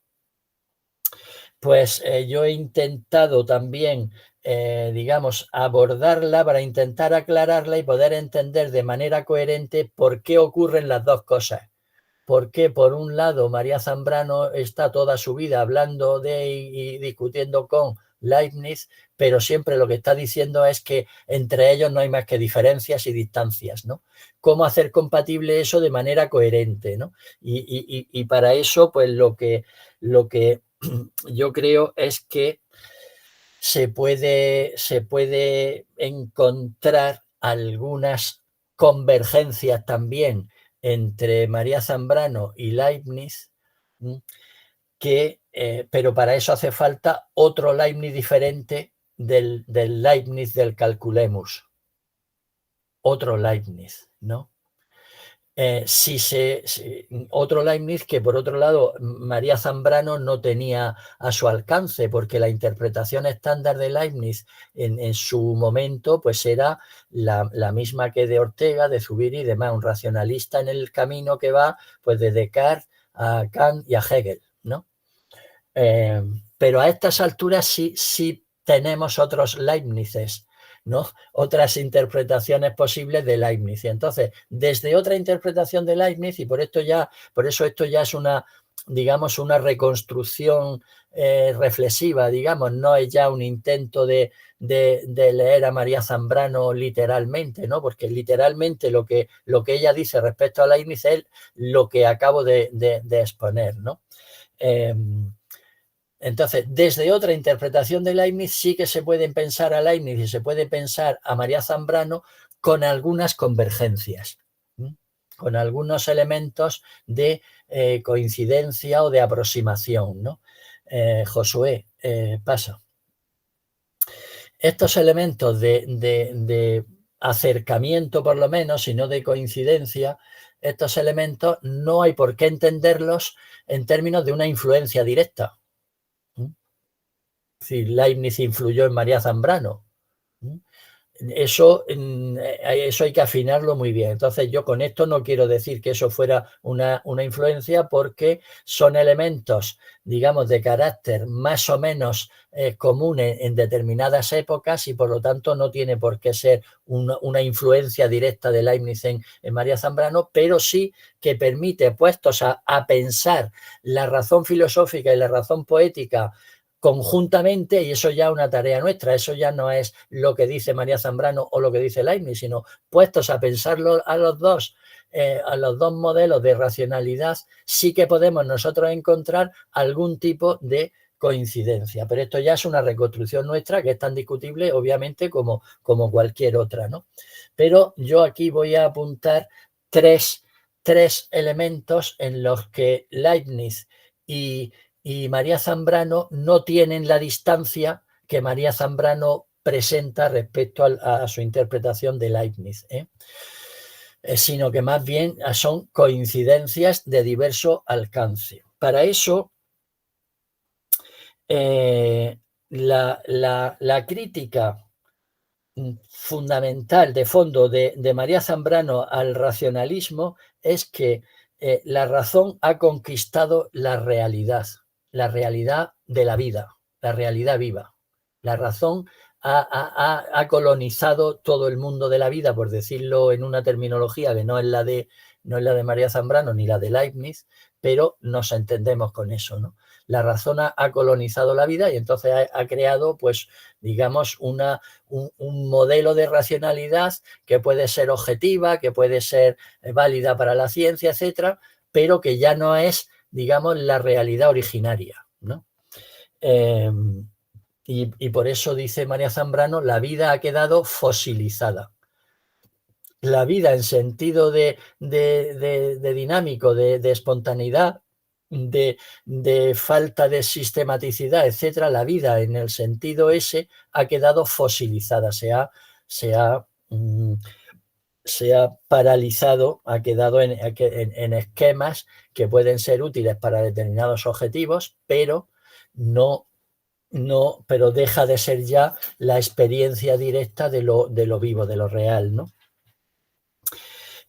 pues yo he intentado también, digamos, abordarla para intentar aclararla y poder entender de manera coherente por qué ocurren las dos cosas. ¿Por qué, por un lado, María Zambrano está toda su vida hablando y discutiendo con Leibniz, pero siempre lo que está diciendo es que entre ellos no hay más que diferencias y distancias, ¿no? ¿Cómo hacer compatible eso de manera coherente, ¿no? Y para eso, pues lo que yo creo es que se puede encontrar algunas convergencias también entre María Zambrano y Leibniz, pero para eso hace falta otro Leibniz diferente del Leibniz del Calculemus. Otro Leibniz, ¿no? Otro Leibniz que, por otro lado, María Zambrano no tenía a su alcance, porque la interpretación estándar de Leibniz en su momento pues era la misma que de Ortega, de Zubiri y demás, un racionalista en el camino que va pues de Descartes a Kant y a Hegel, ¿no? Pero a estas alturas sí tenemos otros Leibnizes, ¿no? Otras interpretaciones posibles de Leibniz. Y entonces, desde otra interpretación de Leibniz, y por eso esto ya es una, digamos, una reconstrucción reflexiva, digamos, no es ya un intento de leer a María Zambrano literalmente, ¿no? Porque literalmente lo que ella dice respecto a Leibniz es lo que acabo de exponer, ¿no? Entonces, desde otra interpretación de Leibniz sí que se puede pensar a Leibniz y se puede pensar a María Zambrano con algunas convergencias, ¿sí? Con algunos elementos de coincidencia o de aproximación, ¿no? Josué, paso. Estos elementos de acercamiento, por lo menos, y no de coincidencia, estos elementos no hay por qué entenderlos en términos de una influencia directa. Es decir, Leibniz influyó en María Zambrano. Eso hay que afinarlo muy bien. Entonces, yo con esto no quiero decir que eso fuera una influencia, porque son elementos, digamos, de carácter más o menos común en determinadas épocas, y por lo tanto no tiene por qué ser una influencia directa de Leibniz en María Zambrano, pero sí que permite, puestos a pensar la razón filosófica y la razón poética conjuntamente, y eso ya es una tarea nuestra, eso ya no es lo que dice María Zambrano o lo que dice Leibniz, sino puestos a pensarlo a los dos modelos de racionalidad, sí que podemos nosotros encontrar algún tipo de coincidencia. Pero esto ya es una reconstrucción nuestra que es tan discutible, obviamente, como cualquier otra, ¿no? Pero yo aquí voy a apuntar tres elementos en los que Leibniz y María Zambrano no tienen la distancia que María Zambrano presenta respecto a su interpretación de Leibniz, sino que más bien son coincidencias de diverso alcance. Para eso, la crítica fundamental de fondo de María Zambrano al racionalismo es que la razón ha conquistado la realidad de la vida, la realidad viva. La razón ha colonizado todo el mundo de la vida, por decirlo en una terminología que no es la de María Zambrano ni la de Leibniz, pero nos entendemos con eso, ¿no? La razón ha colonizado la vida y entonces ha creado, pues, digamos, un modelo de racionalidad que puede ser objetiva, que puede ser válida para la ciencia, etcétera, pero que ya no es, digamos, la realidad originaria, ¿no? Y por eso dice María Zambrano, la vida ha quedado fosilizada. La vida en sentido de dinámico, de espontaneidad, de falta de sistematicidad, etcétera, la vida en el sentido ese ha quedado fosilizada, se ha paralizado, ha quedado en esquemas que pueden ser útiles para determinados objetivos, pero pero deja de ser ya la experiencia directa de lo vivo, de lo real, ¿no?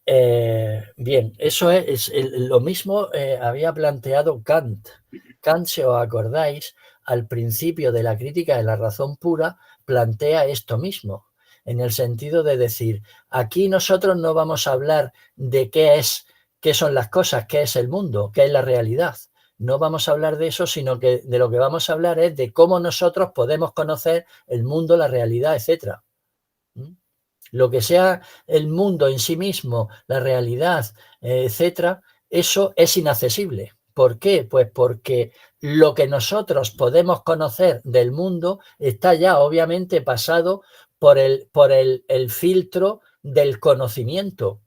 Bien, eso es lo mismo había planteado Kant. Kant, si os acordáis, al principio de la crítica de la razón pura, plantea esto mismo, en el sentido de decir, aquí nosotros no vamos a hablar de qué son las cosas, qué es el mundo, qué es la realidad. No vamos a hablar de eso, sino que de lo que vamos a hablar es de cómo nosotros podemos conocer el mundo, la realidad, etcétera. Lo que sea el mundo en sí mismo, la realidad, etcétera, eso es inaccesible. ¿Por qué? Pues porque lo que nosotros podemos conocer del mundo está ya obviamente pasado por el filtro del conocimiento.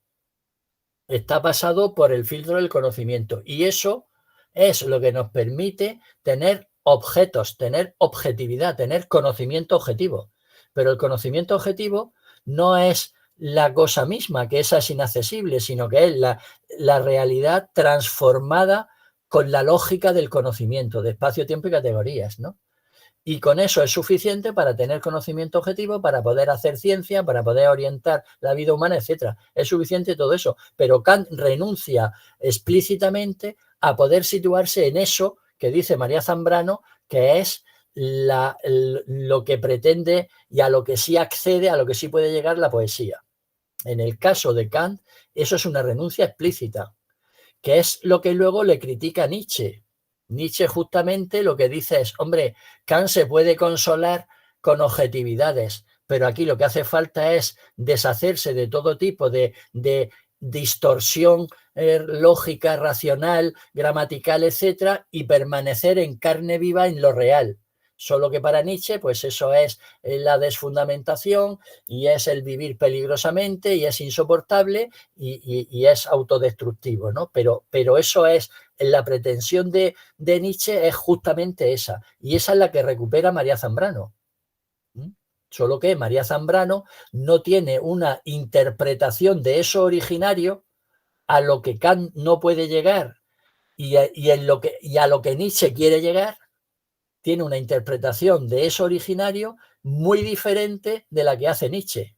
Está pasado por el filtro del conocimiento. Y eso es lo que nos permite tener objetos, tener objetividad, tener conocimiento objetivo. Pero el conocimiento objetivo no es la cosa misma, que esa es inaccesible, sino que es la realidad transformada con la lógica del conocimiento, de espacio, tiempo y categorías, ¿no? Y con eso es suficiente para tener conocimiento objetivo, para poder hacer ciencia, para poder orientar la vida humana, etcétera. Es suficiente todo eso, pero Kant renuncia explícitamente a poder situarse en eso que dice María Zambrano, que es lo que pretende y a lo que sí accede, a lo que sí puede llegar la poesía. En el caso de Kant, eso es una renuncia explícita, que es lo que luego le critica Nietzsche. Nietzsche justamente lo que dice es, hombre, Kant se puede consolar con objetividades, pero aquí lo que hace falta es deshacerse de todo tipo de distorsión lógica, racional, gramatical, etcétera, y permanecer en carne viva en lo real. Solo que para Nietzsche, pues eso es la desfundamentación y es el vivir peligrosamente y es insoportable y es autodestructivo, ¿no? Pero eso es, la pretensión de Nietzsche es justamente esa, y esa es la que recupera María Zambrano. Solo que María Zambrano no tiene una interpretación de eso originario a lo que Kant no puede llegar y a lo que Nietzsche quiere llegar. Tiene una interpretación de eso originario muy diferente de la que hace Nietzsche.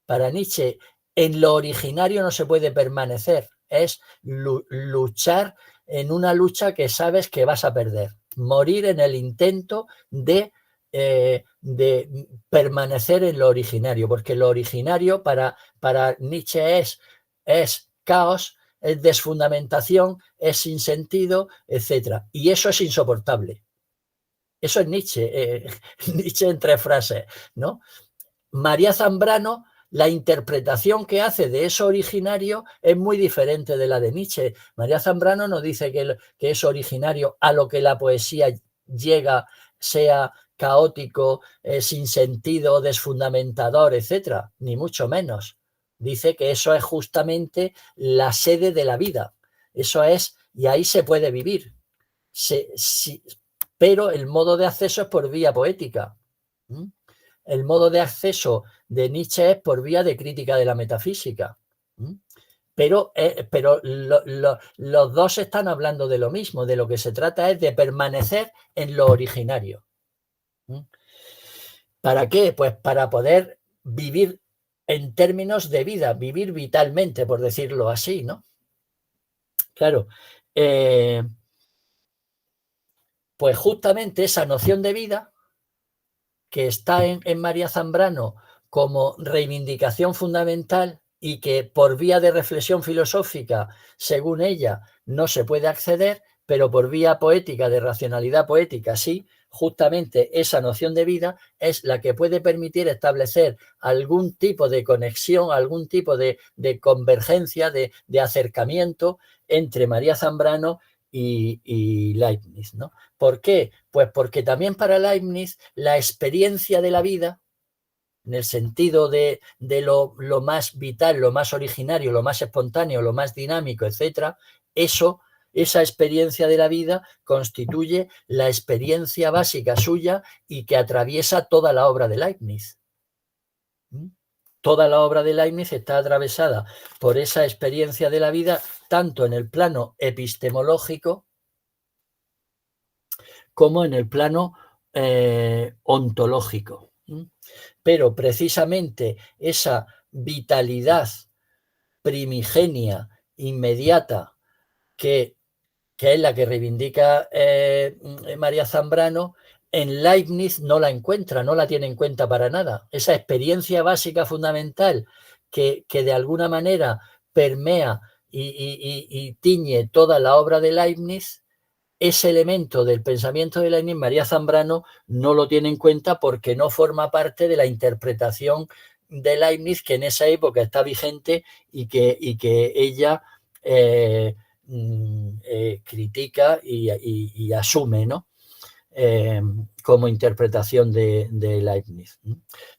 Para Nietzsche, en lo originario no se puede permanecer, es luchar en una lucha que sabes que vas a perder, morir en el intento de permanecer en lo originario, porque lo originario para Nietzsche es caos, es desfundamentación, es sinsentido, etc. Y eso es insoportable. Eso es Nietzsche, Nietzsche en 3 frases, ¿no? María Zambrano, la interpretación que hace de eso originario es muy diferente de la de Nietzsche. María Zambrano no dice que eso originario a lo que la poesía llega sea caótico, sin sentido, desfundamentador, etcétera, ni mucho menos. Dice que eso es justamente la sede de la vida. Eso es, y ahí se puede vivir. Pero el modo de acceso es por vía poética. El modo de acceso de Nietzsche es por vía de crítica de la metafísica. Pero los dos están hablando de lo mismo, de lo que se trata es de permanecer en lo originario. ¿Para qué? Pues para poder vivir en términos de vida, vivir vitalmente, por decirlo así, ¿no? Claro. Pues justamente esa noción de vida que está en María Zambrano como reivindicación fundamental y que por vía de reflexión filosófica, según ella, no se puede acceder, pero por vía poética, de racionalidad poética, sí, justamente esa noción de vida es la que puede permitir establecer algún tipo de conexión, algún tipo de convergencia, de acercamiento entre María Zambrano y Leibniz, ¿no? ¿Por qué? Pues porque también para Leibniz la experiencia de la vida, en el sentido de lo más vital, lo más originario, lo más espontáneo, lo más dinámico, etcétera, esa experiencia de la vida constituye la experiencia básica suya y que atraviesa toda la obra de Leibniz. Toda la obra de Leibniz está atravesada por esa experiencia de la vida, tanto en el plano epistemológico como en el plano ontológico. Pero precisamente esa vitalidad primigenia, inmediata, que es la que reivindica María Zambrano, en Leibniz no la encuentra, no la tiene en cuenta para nada. Esa experiencia básica fundamental que de alguna manera permea y tiñe toda la obra de Leibniz, ese elemento del pensamiento de Leibniz, María Zambrano no lo tiene en cuenta porque no forma parte de la interpretación de Leibniz que en esa época está vigente y que ella critica y asume, ¿no? Como interpretación de Leibniz.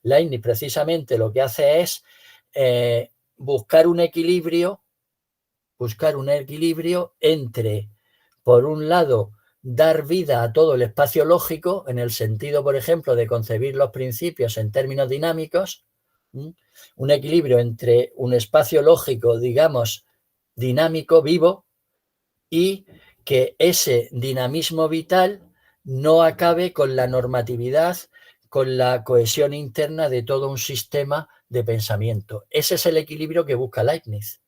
Leibniz precisamente lo que hace es buscar un equilibrio entre, por un lado, dar vida a todo el espacio lógico, en el sentido, por ejemplo, de concebir los principios en términos dinámicos, un equilibrio entre un espacio lógico, digamos, dinámico, vivo, y que ese dinamismo vital no acabe con la normatividad, con la cohesión interna de todo un sistema de pensamiento. Ese es el equilibrio que busca Leibniz.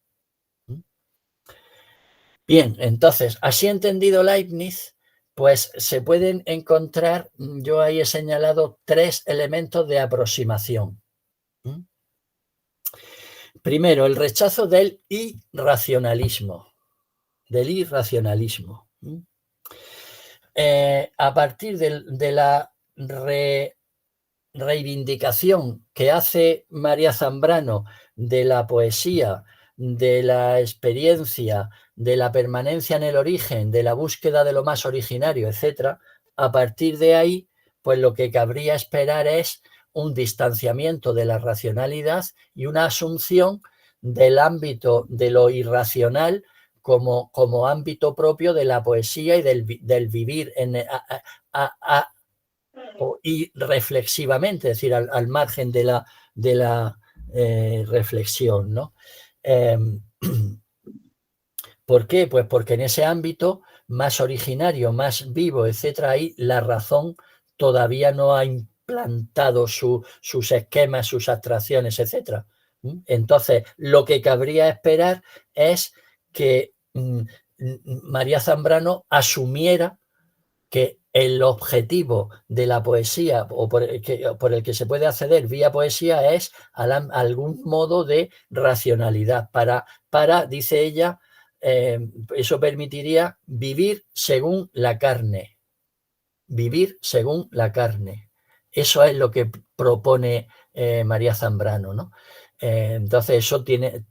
Bien, entonces, así entendido Leibniz, pues se pueden encontrar, yo ahí he señalado 3 elementos de aproximación. Primero, el rechazo del irracionalismo. A partir de la reivindicación que hace María Zambrano de la poesía, de la experiencia, de la permanencia en el origen, de la búsqueda de lo más originario, etc., a partir de ahí, pues lo que cabría esperar es un distanciamiento de la racionalidad y una asunción del ámbito de lo irracional como ámbito propio de la poesía y del vivir y reflexivamente, es decir, al margen de la reflexión, ¿no? ¿Por qué? Pues porque en ese ámbito más originario, más vivo, etcétera, ahí la razón todavía no ha implantado sus esquemas, sus abstracciones, etcétera. Entonces, lo que cabría esperar es que María Zambrano asumiera que el objetivo de la poesía o por el que se puede acceder vía poesía es algún modo de racionalidad para dice ella, eso permitiría vivir según la carne. Vivir según la carne. Eso es lo que propone María Zambrano, ¿no? Entonces eso tiene,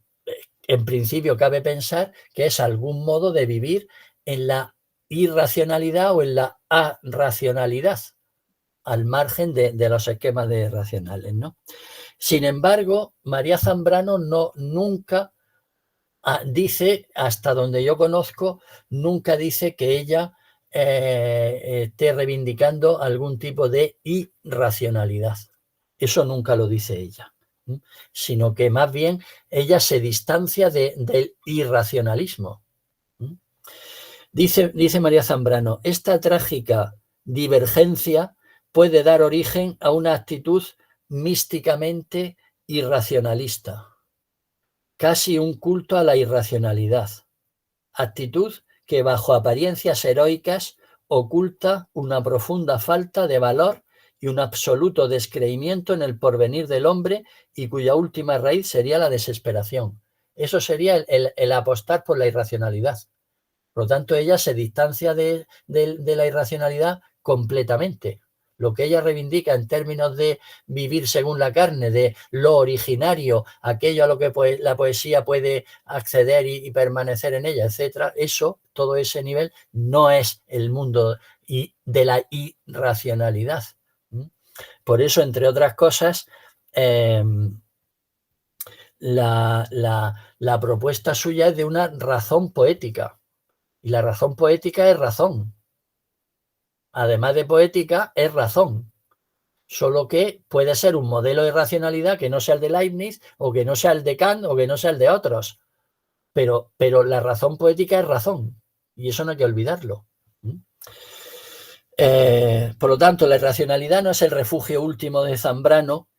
en principio cabe pensar que es algún modo de vivir en la irracionalidad o en la arracionalidad, al margen de los esquemas de racionales, ¿no? Sin embargo, María Zambrano nunca dice, hasta donde yo conozco, nunca dice que ella esté reivindicando algún tipo de irracionalidad. Eso nunca lo dice ella, sino que más bien ella se distancia del irracionalismo. Dice María Zambrano, esta trágica divergencia puede dar origen a una actitud místicamente irracionalista, casi un culto a la irracionalidad, actitud que bajo apariencias heroicas oculta una profunda falta de valor y un absoluto descreimiento en el porvenir del hombre y cuya última raíz sería la desesperación. Eso sería el apostar por la irracionalidad. Por lo tanto, ella se distancia de la irracionalidad completamente. Lo que ella reivindica en términos de vivir según la carne, de lo originario, aquello a lo que la poesía puede acceder y permanecer en ella, etcétera, eso, todo ese nivel, no es el mundo de la irracionalidad. Por eso, entre otras cosas, la propuesta suya es de una razón poética. Y la razón poética es razón. Además de poética, es razón. Solo que puede ser un modelo de racionalidad que no sea el de Leibniz, o que no sea el de Kant, o que no sea el de otros. Pero la razón poética es razón. Y eso no hay que olvidarlo. Por lo tanto, la irracionalidad no es el refugio último de Zambrano,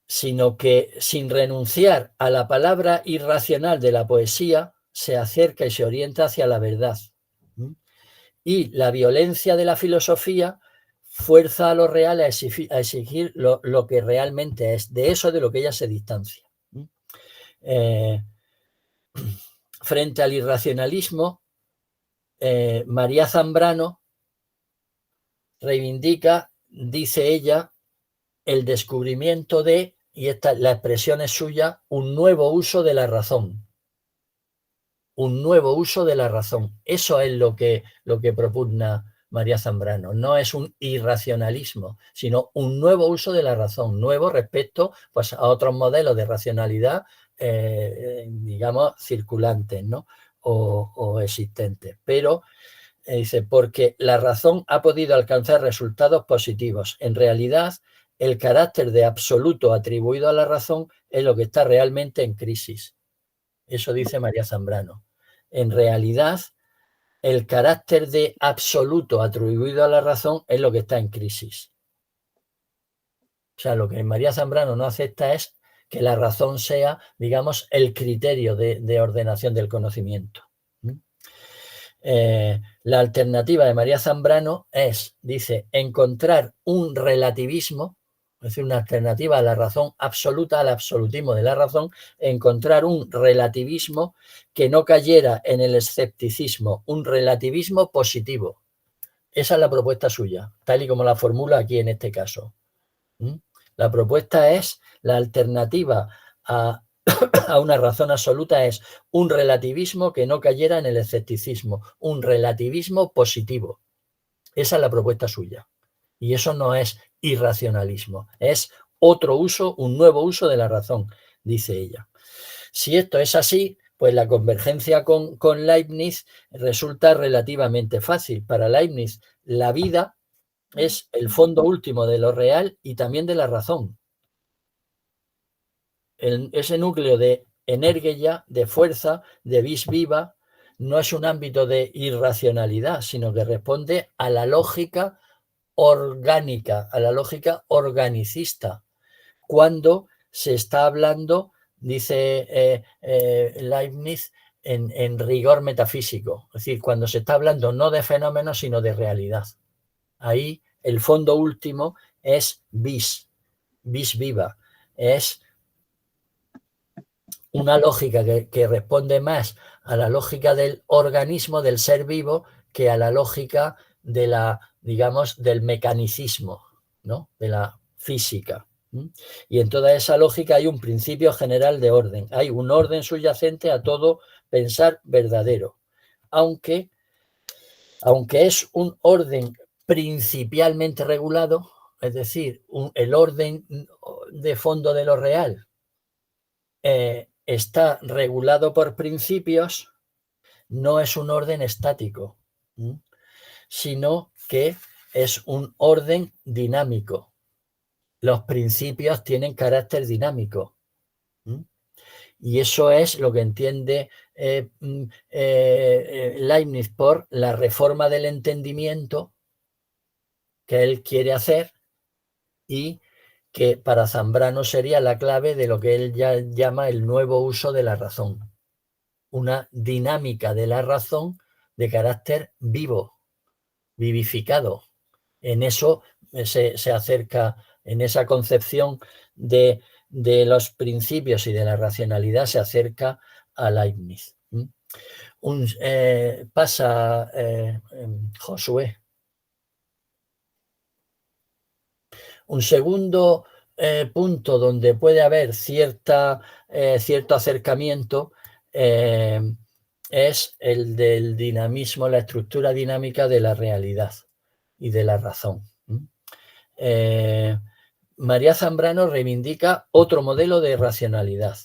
sino que sin renunciar a la palabra irracional de la poesía, se acerca y se orienta hacia la verdad. Y la violencia de la filosofía fuerza a lo real a exigir lo que realmente es. De eso de lo que ella se distancia. Frente al irracionalismo, María Zambrano reivindica, dice ella, el descubrimiento de, y la expresión es suya, un nuevo uso de la razón. Un nuevo uso de la razón. Eso es lo que propugna María Zambrano. No es un irracionalismo, sino un nuevo uso de la razón, nuevo respecto pues, a otros modelos de racionalidad, digamos, circulantes, ¿no? o existentes. Pero dice, porque la razón ha podido alcanzar resultados positivos. En realidad, el carácter de absoluto atribuido a la razón es lo que está realmente en crisis. Eso dice María Zambrano. En realidad, el carácter de absoluto atribuido a la razón es lo que está en crisis. O sea, lo que María Zambrano no acepta es que la razón sea, digamos, el criterio de ordenación del conocimiento. La alternativa de María Zambrano es, dice, encontrar un relativismo, es decir, una alternativa a la razón absoluta, al absolutismo de la razón, encontrar un relativismo que no cayera en el escepticismo, un relativismo positivo. Esa es la propuesta suya, tal y como la formula aquí en este caso. La propuesta es, la alternativa a una razón absoluta es un relativismo que no cayera en el escepticismo, un relativismo positivo. Esa es la propuesta suya. Y eso no es irracionalismo, es otro uso, un nuevo uso de la razón, dice ella. Si esto es así, pues la convergencia con Leibniz resulta relativamente fácil. Para Leibniz, la vida es el fondo último de lo real y también de la razón. Ese núcleo de energía, de fuerza, de vis viva, no es un ámbito de irracionalidad, sino que responde a la lógica orgánica, a la lógica organicista. Cuando se está hablando, dice Leibniz, en rigor metafísico. Es decir, cuando se está hablando no de fenómenos, sino de realidad. Ahí el fondo último es vis viva. Es una lógica que responde más a la lógica del organismo, del ser vivo, que a la lógica de la, digamos, del mecanicismo, ¿no? De la física. Y en toda esa lógica hay un principio general de orden. Hay un orden subyacente a todo pensar verdadero. Aunque es un orden principalmente regulado, es decir, el orden de fondo de lo real, está regulado por principios, no es un orden estático, sino que es un orden dinámico. Los principios tienen carácter dinámico. Y eso es lo que entiende Leibniz por la reforma del entendimiento que él quiere hacer y que para Zambrano sería la clave de lo que él ya llama el nuevo uso de la razón. Una dinámica de la razón de carácter vivo, vivificado. En eso se acerca, en esa concepción de los principios y de la racionalidad se acerca a Leibniz. Pasa Josué. Un segundo punto donde puede haber cierto acercamiento es el del dinamismo, la estructura dinámica de la realidad y de la razón. María Zambrano reivindica otro modelo de racionalidad.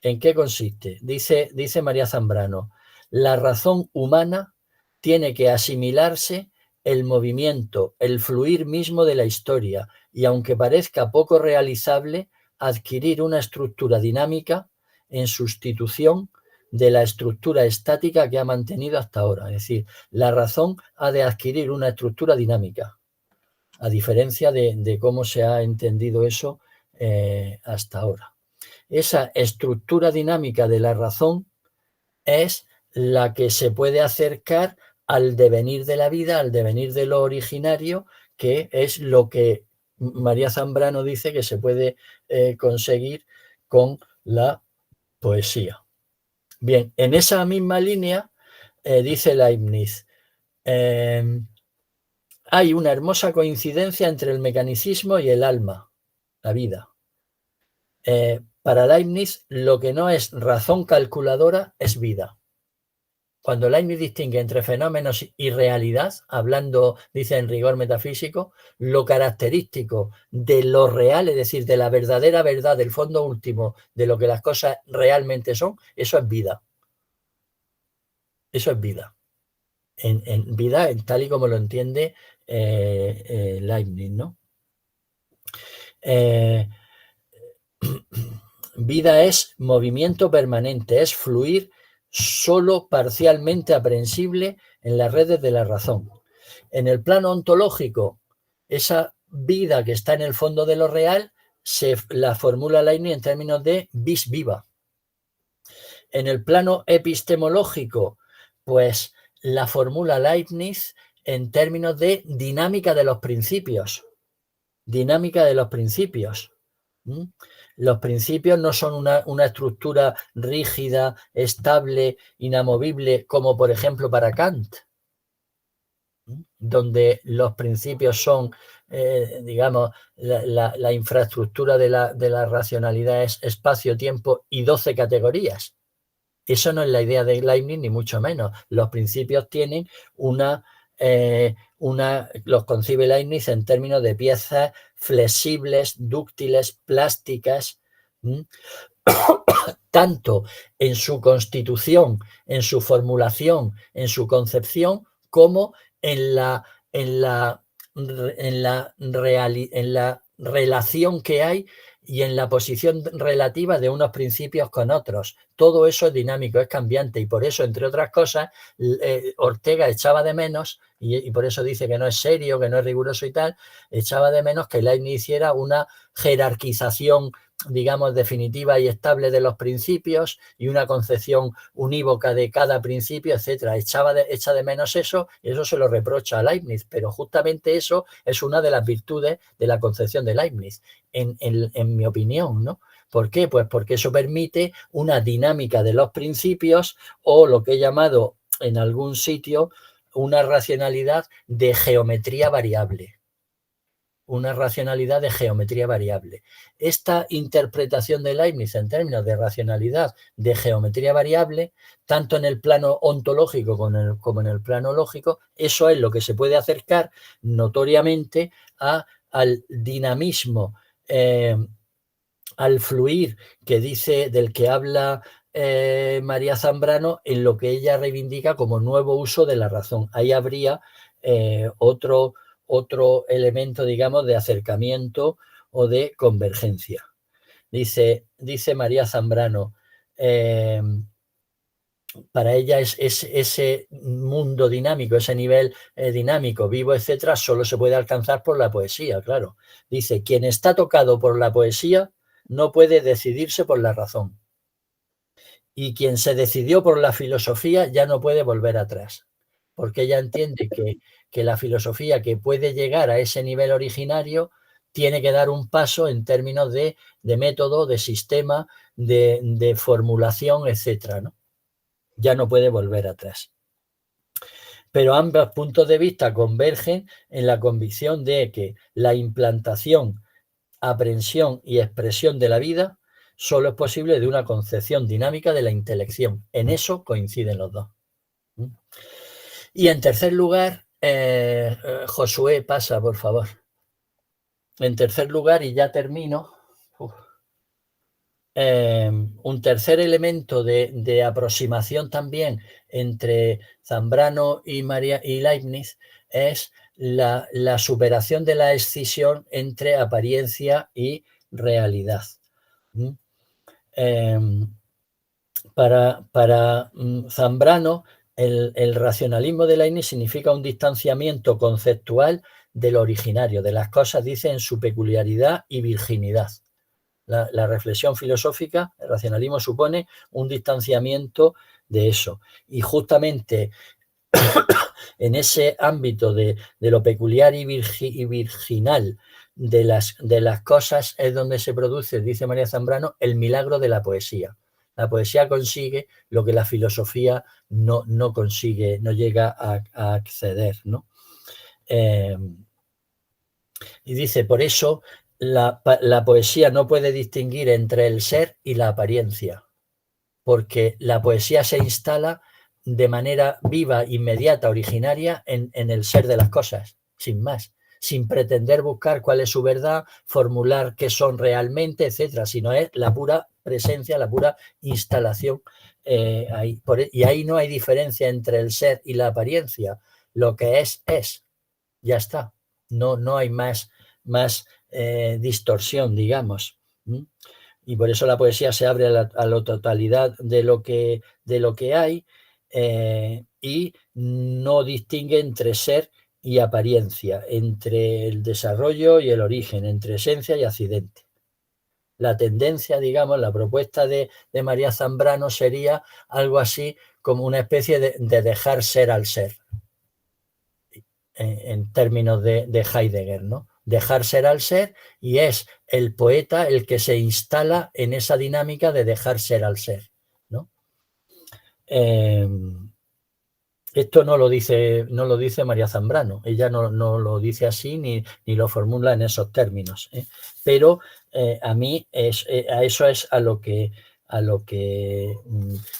¿En qué consiste? Dice María Zambrano, la razón humana tiene que asimilarse el movimiento, el fluir mismo de la historia y, aunque parezca poco realizable, adquirir una estructura dinámica en sustitución de la estructura estática que ha mantenido hasta ahora. Es decir, la razón ha de adquirir una estructura dinámica, a diferencia de cómo se ha entendido eso hasta ahora. Esa estructura dinámica de la razón es la que se puede acercar al devenir de la vida, al devenir de lo originario, que es lo que María Zambrano dice que se puede conseguir con la poesía. Bien, en esa misma línea dice Leibniz, hay una hermosa coincidencia entre el mecanicismo y el alma, la vida. Para Leibniz, lo que no es razón calculadora es vida. Cuando Leibniz distingue entre fenómenos y realidad, hablando, dice en rigor metafísico, lo característico de lo real, es decir, de la verdadera verdad, del fondo último, de lo que las cosas realmente son, eso es vida. Eso es vida. En vida, tal y como lo entiende Leibniz, ¿no? Vida es movimiento permanente, es fluir solo parcialmente aprehensible en las redes de la razón. En el plano ontológico, esa vida que está en el fondo de lo real se la formula Leibniz en términos de vis viva. En el plano epistemológico, pues la formula Leibniz en términos de dinámica de los principios. Dinámica de los principios. Los principios no son una estructura rígida, estable, inamovible, como por ejemplo para Kant, donde los principios son, digamos, la infraestructura de la racionalidad es espacio, tiempo y 12 categorías. Eso no es la idea de Leibniz, ni mucho menos. Los principios tienen los concibe Leibniz en términos de piezas flexibles, dúctiles, plásticas, tanto en su constitución, en su formulación, en su concepción, como en la relación que hay y en la posición relativa de unos principios con otros. Todo eso es dinámico, es cambiante, y por eso, entre otras cosas, Ortega echaba de menos, y por eso dice que no es serio, que no es riguroso y tal, echaba de menos que Leibniz hiciera una jerarquización, digamos, definitiva y estable de los principios y una concepción unívoca de cada principio, etcétera. Echa de menos eso, y eso se lo reprocha a Leibniz, pero justamente eso es una de las virtudes de la concepción de Leibniz, en mi opinión, ¿no? ¿Por qué? Pues porque eso permite una dinámica de los principios, o lo que he llamado en algún sitio una racionalidad de geometría variable. Una racionalidad de geometría variable. Esta interpretación de Leibniz en términos de racionalidad de geometría variable, tanto en el plano ontológico como en el plano lógico, eso es lo que se puede acercar notoriamente al dinamismo, al fluir del que habla María Zambrano, en lo que ella reivindica como nuevo uso de la razón. Ahí habría otro elemento, digamos, de acercamiento o de convergencia. Dice María Zambrano, para ella ese mundo dinámico, ese nivel dinámico, vivo, etcétera, solo se puede alcanzar por la poesía, claro. Dice, quien está tocado por la poesía no puede decidirse por la razón. Y quien se decidió por la filosofía ya no puede volver atrás, porque ella entiende que la filosofía, que puede llegar a ese nivel originario, tiene que dar un paso en términos de método, de sistema, de formulación, etcétera, ¿no? Ya no puede volver atrás. Pero ambos puntos de vista convergen en la convicción de que la implantación, aprehensión y expresión de la vida solo es posible de una concepción dinámica de la intelección. En eso coinciden los dos. Y en tercer lugar, Josué, pasa, por favor. En tercer lugar, y ya termino, un tercer elemento de aproximación también entre Zambrano y Leibniz es la superación de la escisión entre apariencia y realidad. Para Zambrano, el racionalismo de Leibniz significa un distanciamiento conceptual de lo originario, de las cosas, dice, en su peculiaridad y virginidad. La reflexión filosófica, el racionalismo, supone un distanciamiento de eso. Y justamente en ese ámbito de lo peculiar y virginal de las cosas es donde se produce, dice María Zambrano, el milagro de la poesía. La poesía consigue lo que la filosofía no consigue, no llega a acceder, ¿no? Y dice, por eso la poesía no puede distinguir entre el ser y la apariencia, porque la poesía se instala de manera viva, inmediata, originaria en el ser de las cosas, sin más, sin pretender buscar cuál es su verdad, formular qué son realmente, etcétera, sino es la pura presencia, la pura instalación ahí. Y ahí no hay diferencia entre el ser y la apariencia. Lo que es, ya está. No hay más distorsión, digamos. Y por eso la poesía se abre a la totalidad de lo que hay, y no distingue entre ser y apariencia, entre el desarrollo y el origen, entre esencia y accidente. La tendencia, digamos, la propuesta de María Zambrano sería algo así como una especie de dejar ser al ser, en términos de Heidegger, ¿no? Dejar ser al ser, y es el poeta el que se instala en esa dinámica de dejar ser al ser, ¿no? Esto no lo dice María Zambrano, ella no lo dice así ni lo formula en esos términos, ¿eh? Pero a mí a eso es a lo que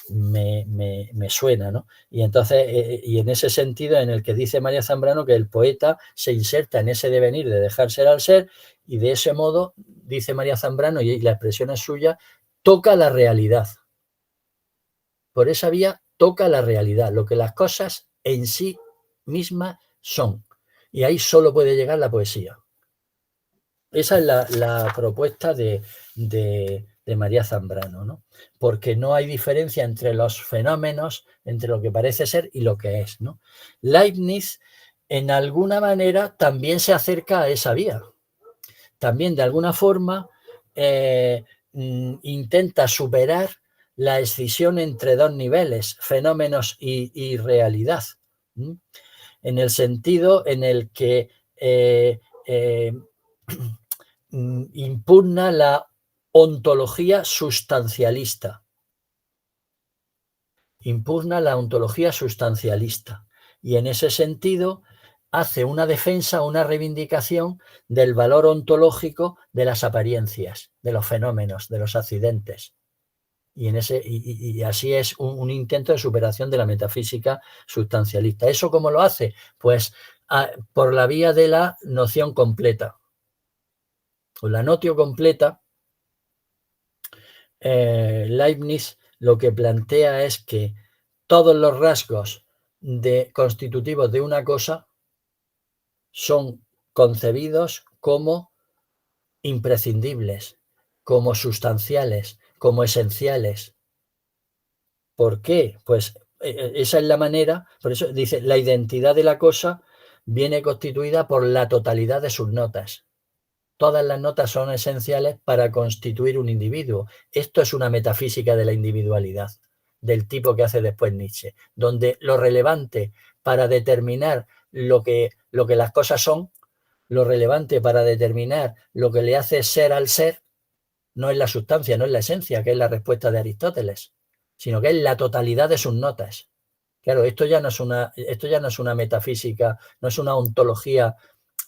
me suena, ¿no? Y entonces, y en ese sentido en el que dice María Zambrano que el poeta se inserta en ese devenir de dejar ser al ser, y de ese modo, dice María Zambrano, y la expresión es suya, toca la realidad. Por esa vía toca la realidad, lo que las cosas en sí mismas son. Y ahí solo puede llegar la poesía. Esa es la propuesta de María Zambrano, ¿no? Porque no hay diferencia entre los fenómenos, entre lo que parece ser y lo que es, ¿no? Leibniz, en alguna manera, también se acerca a esa vía. También, de alguna forma, intenta superar la escisión entre dos niveles, fenómenos y realidad, en el sentido en el que impugna la ontología sustancialista. Impugna la ontología sustancialista. Y en ese sentido hace una defensa, una reivindicación del valor ontológico de las apariencias, de los fenómenos, de los accidentes. Y así es un intento de superación de la metafísica sustancialista. ¿Eso cómo lo hace? Pues por la vía de la noción completa. Con la notio completa, Leibniz lo que plantea es que todos los rasgos constitutivos de una cosa son concebidos como imprescindibles, como sustanciales, como esenciales. ¿Por qué? Pues esa es la manera, por eso dice, la identidad de la cosa viene constituida por la totalidad de sus notas. Todas las notas son esenciales para constituir un individuo. Esto es una metafísica de la individualidad, del tipo que hace después Nietzsche, donde lo relevante para determinar lo que las cosas son, lo relevante para determinar lo que le hace ser al ser, no es la sustancia, no es la esencia, que es la respuesta de Aristóteles, sino que es la totalidad de sus notas. Claro, esto ya no es una metafísica, no es una ontología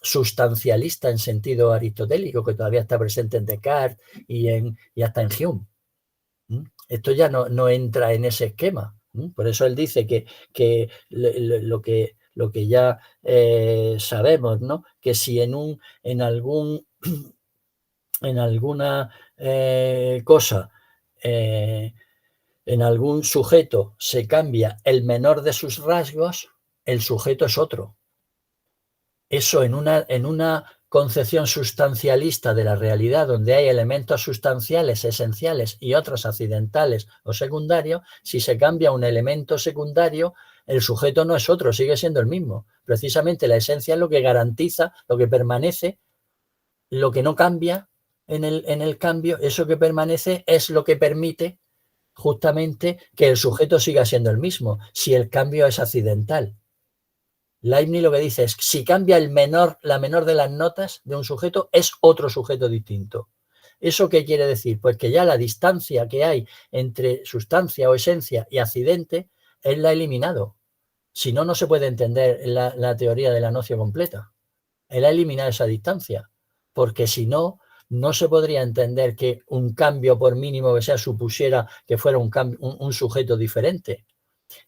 sustancialista en sentido aristotélico, que todavía está presente en Descartes y hasta en Hume. Esto ya no entra en ese esquema. Por eso él dice que lo que ya sabemos, ¿no? Que si en alguna cosa, en algún sujeto se cambia el menor de sus rasgos, el sujeto es otro. Eso en una concepción sustancialista de la realidad, donde hay elementos sustanciales, esenciales y otros accidentales o secundarios, si se cambia un elemento secundario, el sujeto no es otro, sigue siendo el mismo. Precisamente la esencia es lo que garantiza, lo que permanece, lo que no cambia en el cambio, eso que permanece es lo que permite justamente que el sujeto siga siendo el mismo, si el cambio es accidental. Leibniz lo que dice es que si cambia la menor de las notas de un sujeto, es otro sujeto distinto. ¿Eso qué quiere decir? Pues que ya la distancia que hay entre sustancia o esencia y accidente, él la ha eliminado. Si no, no se puede entender la teoría de la noción completa. Él ha eliminado esa distancia, porque si no, no se podría entender que un cambio, por mínimo que sea, supusiera que fuera un sujeto diferente.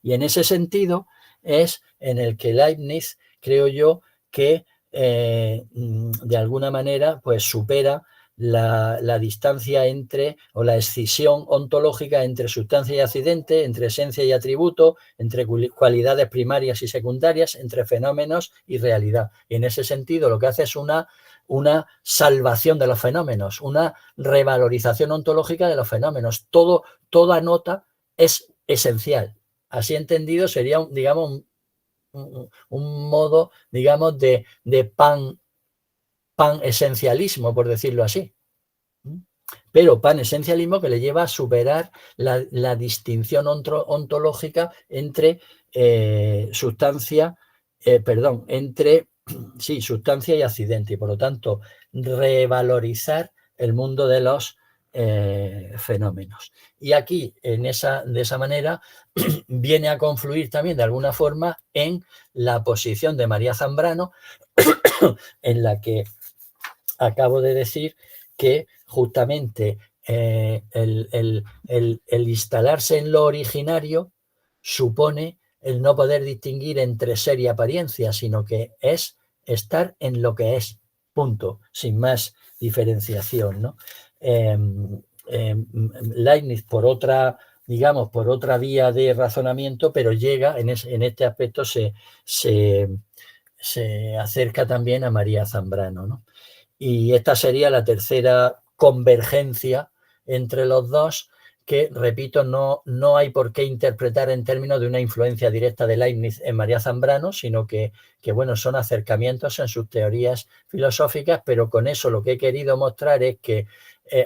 Y en ese sentido es en el que Leibniz, creo yo, que de alguna manera pues supera la distancia entre, o la escisión ontológica entre sustancia y accidente, entre esencia y atributo, entre cualidades primarias y secundarias, entre fenómenos y realidad. Y en ese sentido lo que hace es una salvación de los fenómenos, una revalorización ontológica de los fenómenos. Toda nota es esencial. Así entendido sería, digamos, un modo, digamos, de pan esencialismo, por decirlo así. pero panesencialismo que le lleva a superar la distinción ontológica entre sustancia y accidente, y por lo tanto revalorizar el mundo de los fenómenos. Y aquí, de esa manera, viene a confluir también de alguna forma en la posición de María Zambrano, en la que acabo de decir que justamente el instalarse en lo originario supone el no poder distinguir entre ser y apariencia, sino que es estar en lo que es, punto, sin más diferenciación, ¿no? Leibniz, por otra vía de razonamiento, pero llega, en este aspecto se acerca también a María Zambrano, ¿no? Y esta sería la tercera convergencia entre los dos, que, repito, no hay por qué interpretar en términos de una influencia directa de Leibniz en María Zambrano, sino que bueno, son acercamientos en sus teorías filosóficas, pero con eso lo que he querido mostrar es que,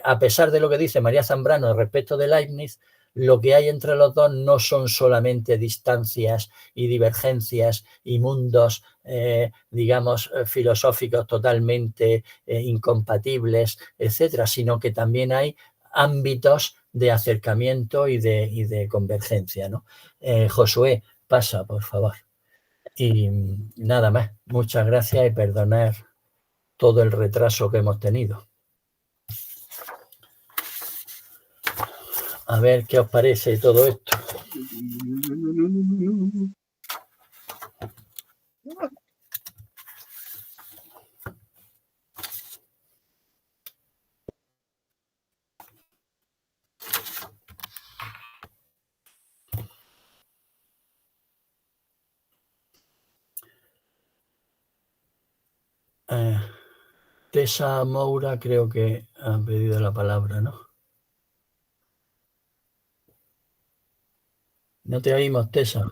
a pesar de lo que dice María Zambrano respecto de Leibniz, lo que hay entre los dos no son solamente distancias y divergencias y mundos, digamos, filosóficos totalmente incompatibles, etcétera, sino que también hay ámbitos de acercamiento y de convergencia, ¿no? Josué, pasa, por favor. Y nada más. Muchas gracias y perdonar todo el retraso que hemos tenido. A ver qué os parece todo esto. Tessa Moura creo que ha pedido la palabra, ¿no? No te oímos, Tessa.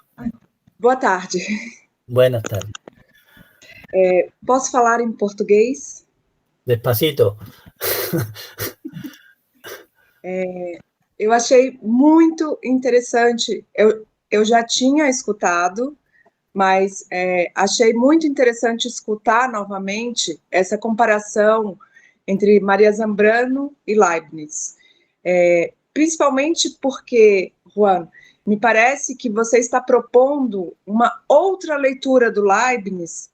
Boa tarde. Buenas tardes. Posso falar em português? Despacito. Eu achei muito interessante. Eu já tinha escutado, mas achei muito interessante escutar novamente essa comparação entre Maria Zambrano e Leibniz. Principalmente porque, Juan, me parece que você está propondo uma outra leitura do Leibniz,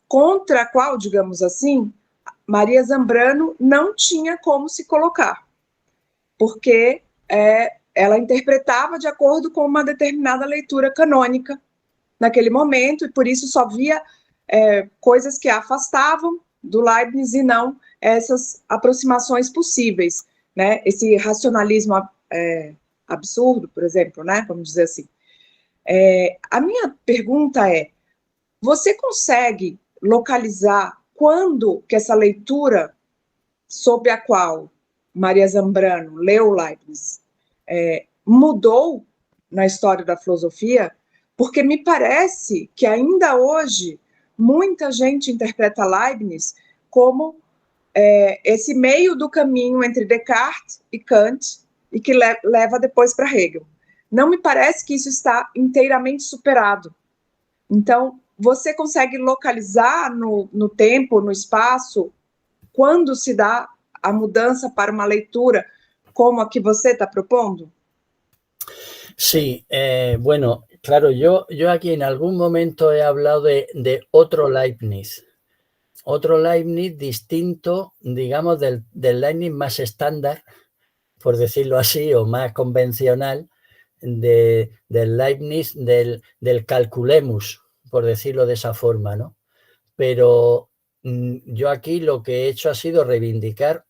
contra a qual, digamos assim, Maria Zambrano não tinha como se colocar, porque ela interpretava de acordo com uma determinada leitura canônica naquele momento, e por isso só via coisas que a afastavam do Leibniz e não essas aproximações possíveis, né? Esse racionalismo absurdo, por exemplo, né? Vamos dizer assim. A minha pergunta é: você consegue localizar quando que essa leitura sob a qual Maria Zambrano leu Leibniz mudou na história da filosofia? Porque me parece que ainda hoje muita gente interpreta Leibniz como esse meio do caminho entre Descartes e Kant, e que leva depois para Hegel. Não me parece que isso está inteiramente superado. Então, você consegue localizar no tempo, no espaço, quando se dá a mudança para uma leitura como a que você está propondo? Sí, bueno, claro, yo aquí en algún momento he hablado de otro Leibniz distinto, digamos, del Leibniz más estándar, por decirlo así, o más convencional, del Leibniz del calculemus, por decirlo de esa forma, ¿no? Pero yo aquí lo que he hecho ha sido reivindicar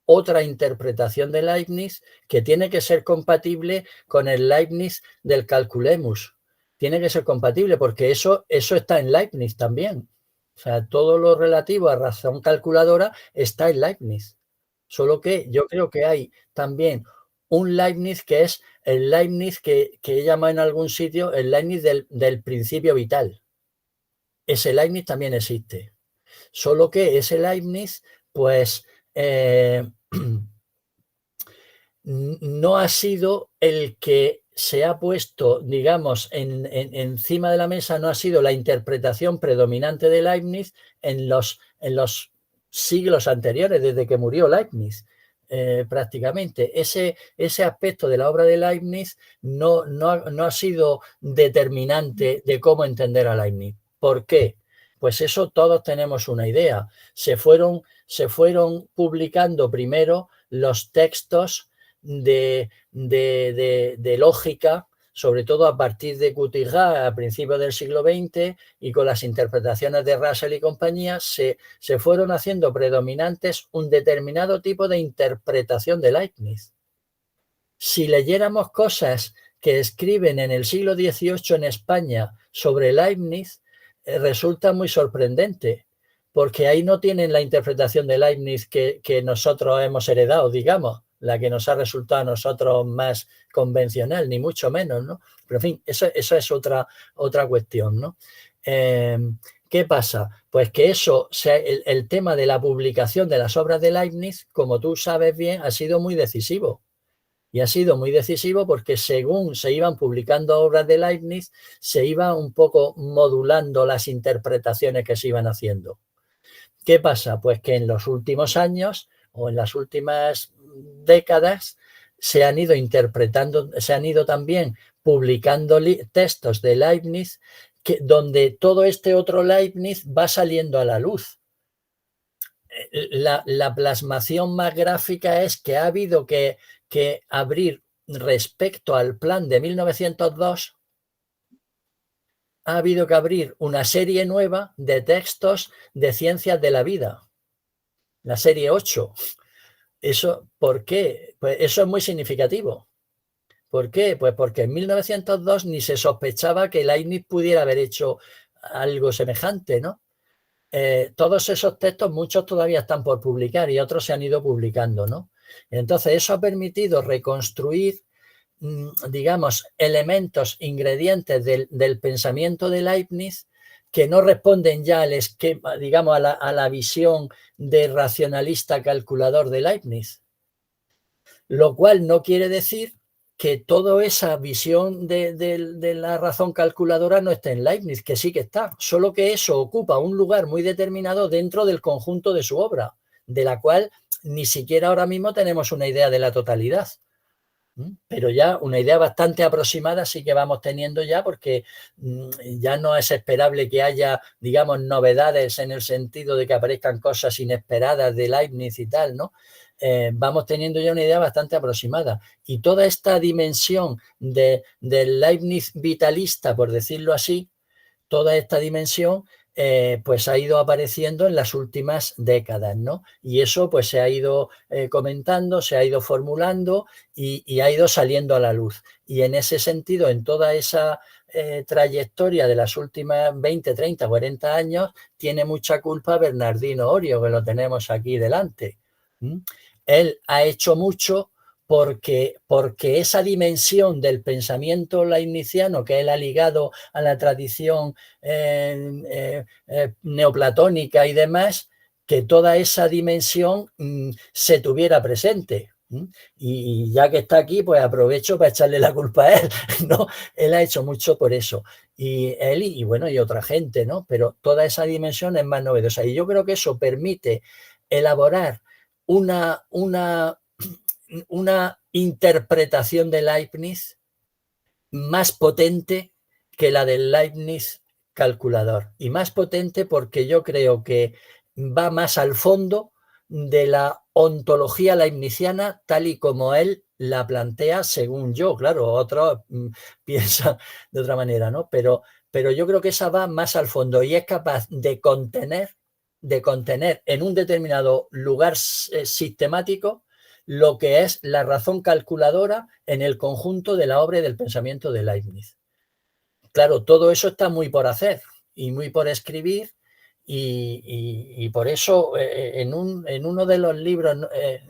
otra interpretación de Leibniz que tiene que ser compatible con el Leibniz del calculemus. Tiene que ser compatible porque eso está en Leibniz también. O sea, todo lo relativo a razón calculadora está en Leibniz. Solo que yo creo que hay también un Leibniz que es el Leibniz que he llamado en algún sitio el Leibniz del principio vital. Ese Leibniz también existe. Solo que ese Leibniz, pues, no ha sido el que se ha puesto, digamos, encima de la mesa, no ha sido la interpretación predominante de Leibniz en los siglos anteriores, desde que murió Leibniz. Prácticamente ese aspecto de la obra de Leibniz no ha sido determinante de cómo entender a Leibniz. ¿Por qué? Pues eso todos tenemos una idea. Se fueron publicando primero los textos de lógica, sobre todo a partir de Coutigat a principios del siglo XX, y con las interpretaciones de Russell y compañía se fueron haciendo predominantes un determinado tipo de interpretación de Leibniz. Si leyéramos cosas que escriben en el siglo XVIII en España sobre Leibniz, resulta muy sorprendente, porque ahí no tienen la interpretación de Leibniz que nosotros hemos heredado, digamos, la que nos ha resultado a nosotros más convencional, ni mucho menos, ¿no? Pero en fin, eso es otra cuestión, ¿no? ¿Qué pasa? Pues que el tema de la publicación de las obras de Leibniz, como tú sabes bien, ha sido muy decisivo. Y ha sido muy decisivo porque según se iban publicando obras de Leibniz, se iban un poco modulando las interpretaciones que se iban haciendo. ¿Qué pasa? Pues que en los últimos años o en las últimas décadas se han ido interpretando, se han ido también publicando textos de Leibniz donde todo este otro Leibniz va saliendo a la luz. La plasmación más gráfica es que ha habido que abrir respecto al plan de 1902, ha habido que abrir una serie nueva de textos de ciencias de la vida, la serie 8. Eso, ¿por qué? Pues eso es muy significativo. ¿Por qué? Pues porque en 1902 ni se sospechaba que Leibniz pudiera haber hecho algo semejante, ¿no? Todos esos textos, muchos todavía están por publicar y otros se han ido publicando, ¿no? Entonces, eso ha permitido reconstruir, digamos, elementos, ingredientes del pensamiento de Leibniz que no responden ya al esquema, digamos, a la visión de racionalista calculador de Leibniz. Lo cual no quiere decir que toda esa visión de la razón calculadora no esté en Leibniz, que sí que está, solo que eso ocupa un lugar muy determinado dentro del conjunto de su obra, de la cual ni siquiera ahora mismo tenemos una idea de la totalidad. Pero ya una idea bastante aproximada sí que vamos teniendo ya, porque ya no es esperable que haya, digamos, novedades en el sentido de que aparezcan cosas inesperadas de Leibniz y tal, ¿no? Vamos teniendo ya una idea bastante aproximada. Y toda esta dimensión del Leibniz vitalista, por decirlo así, toda esta dimensión pues ha ido apareciendo en las últimas décadas, ¿no? Y eso pues se ha ido comentando, se ha ido formulando y ha ido saliendo a la luz. Y en ese sentido, en toda esa trayectoria de las últimas 20, 30, 40 años, tiene mucha culpa Bernardino Orio, que lo tenemos aquí delante. Él ha hecho mucho porque esa dimensión del pensamiento leibniziano que él ha ligado a la tradición neoplatónica y demás, que toda esa dimensión se tuviera presente. Y ya que está aquí, pues aprovecho para echarle la culpa a él, ¿no? Él ha hecho mucho por eso. Y él y bueno, y otra gente, ¿no? Pero toda esa dimensión es más novedosa. Y yo creo que eso permite elaborar una interpretación de Leibniz más potente que la del Leibniz calculador. Y más potente porque yo creo que va más al fondo de la ontología leibniziana tal y como él la plantea, según yo. Claro, otros piensan de otra manera, ¿no? Pero yo creo que esa va más al fondo y es capaz de contener en un determinado lugar sistemático lo que es la razón calculadora en el conjunto de la obra y del pensamiento de Leibniz. Claro, todo eso está muy por hacer y muy por escribir y por eso en uno de los libros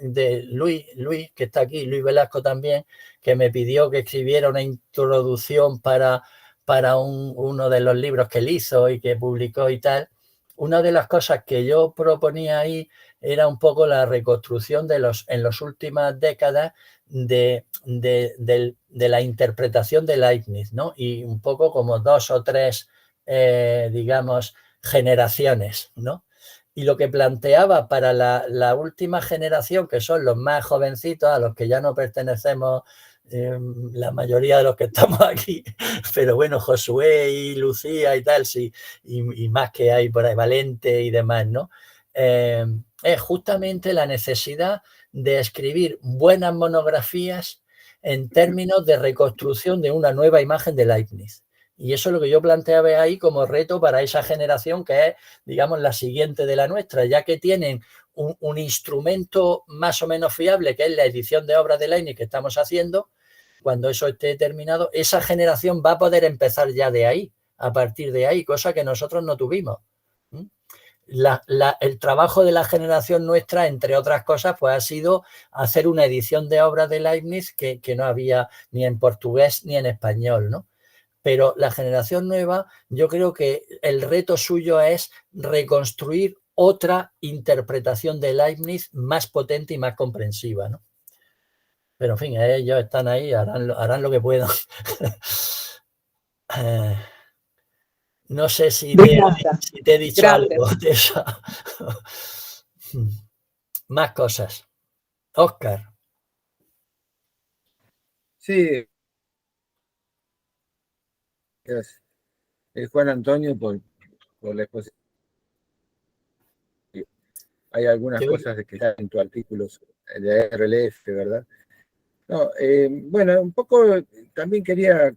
de Luis, que está aquí, Luis Velasco también, que me pidió que escribiera una introducción para uno de los libros que él hizo y que publicó y tal, una de las cosas que yo proponía ahí era un poco la reconstrucción en las últimas décadas de la interpretación de Leibniz, ¿no? Y un poco como 2 o 3, digamos, generaciones, ¿no? Y lo que planteaba para la última generación, que son los más jovencitos, a los que ya no pertenecemos la mayoría de los que estamos aquí, pero bueno, Josué y Lucía y tal, sí, y más que hay por ahí, Valente y demás, ¿no? Es justamente la necesidad de escribir buenas monografías en términos de reconstrucción de una nueva imagen de Leibniz. Y eso es lo que yo planteaba ahí como reto para esa generación que es, digamos, la siguiente de la nuestra, ya que tienen un instrumento más o menos fiable, que es la edición de obras de Leibniz que estamos haciendo. Cuando eso esté terminado, esa generación va a poder empezar ya de ahí, a partir de ahí, cosa que nosotros no tuvimos. El trabajo de la generación nuestra, entre otras cosas, pues ha sido hacer una edición de obras de Leibniz que no había ni en portugués ni en español, ¿no? Pero la generación nueva, yo creo que el reto suyo es reconstruir otra interpretación de Leibniz más potente y más comprensiva, ¿no? Pero en fin, ellos están ahí, harán lo que puedan. No sé si te he dicho algo de eso. Más cosas. Óscar. Sí. Gracias. Juan Antonio por la exposición. Hay algunas cosas que están en tu artículo de RLF, ¿verdad? No, bueno, un poco también quería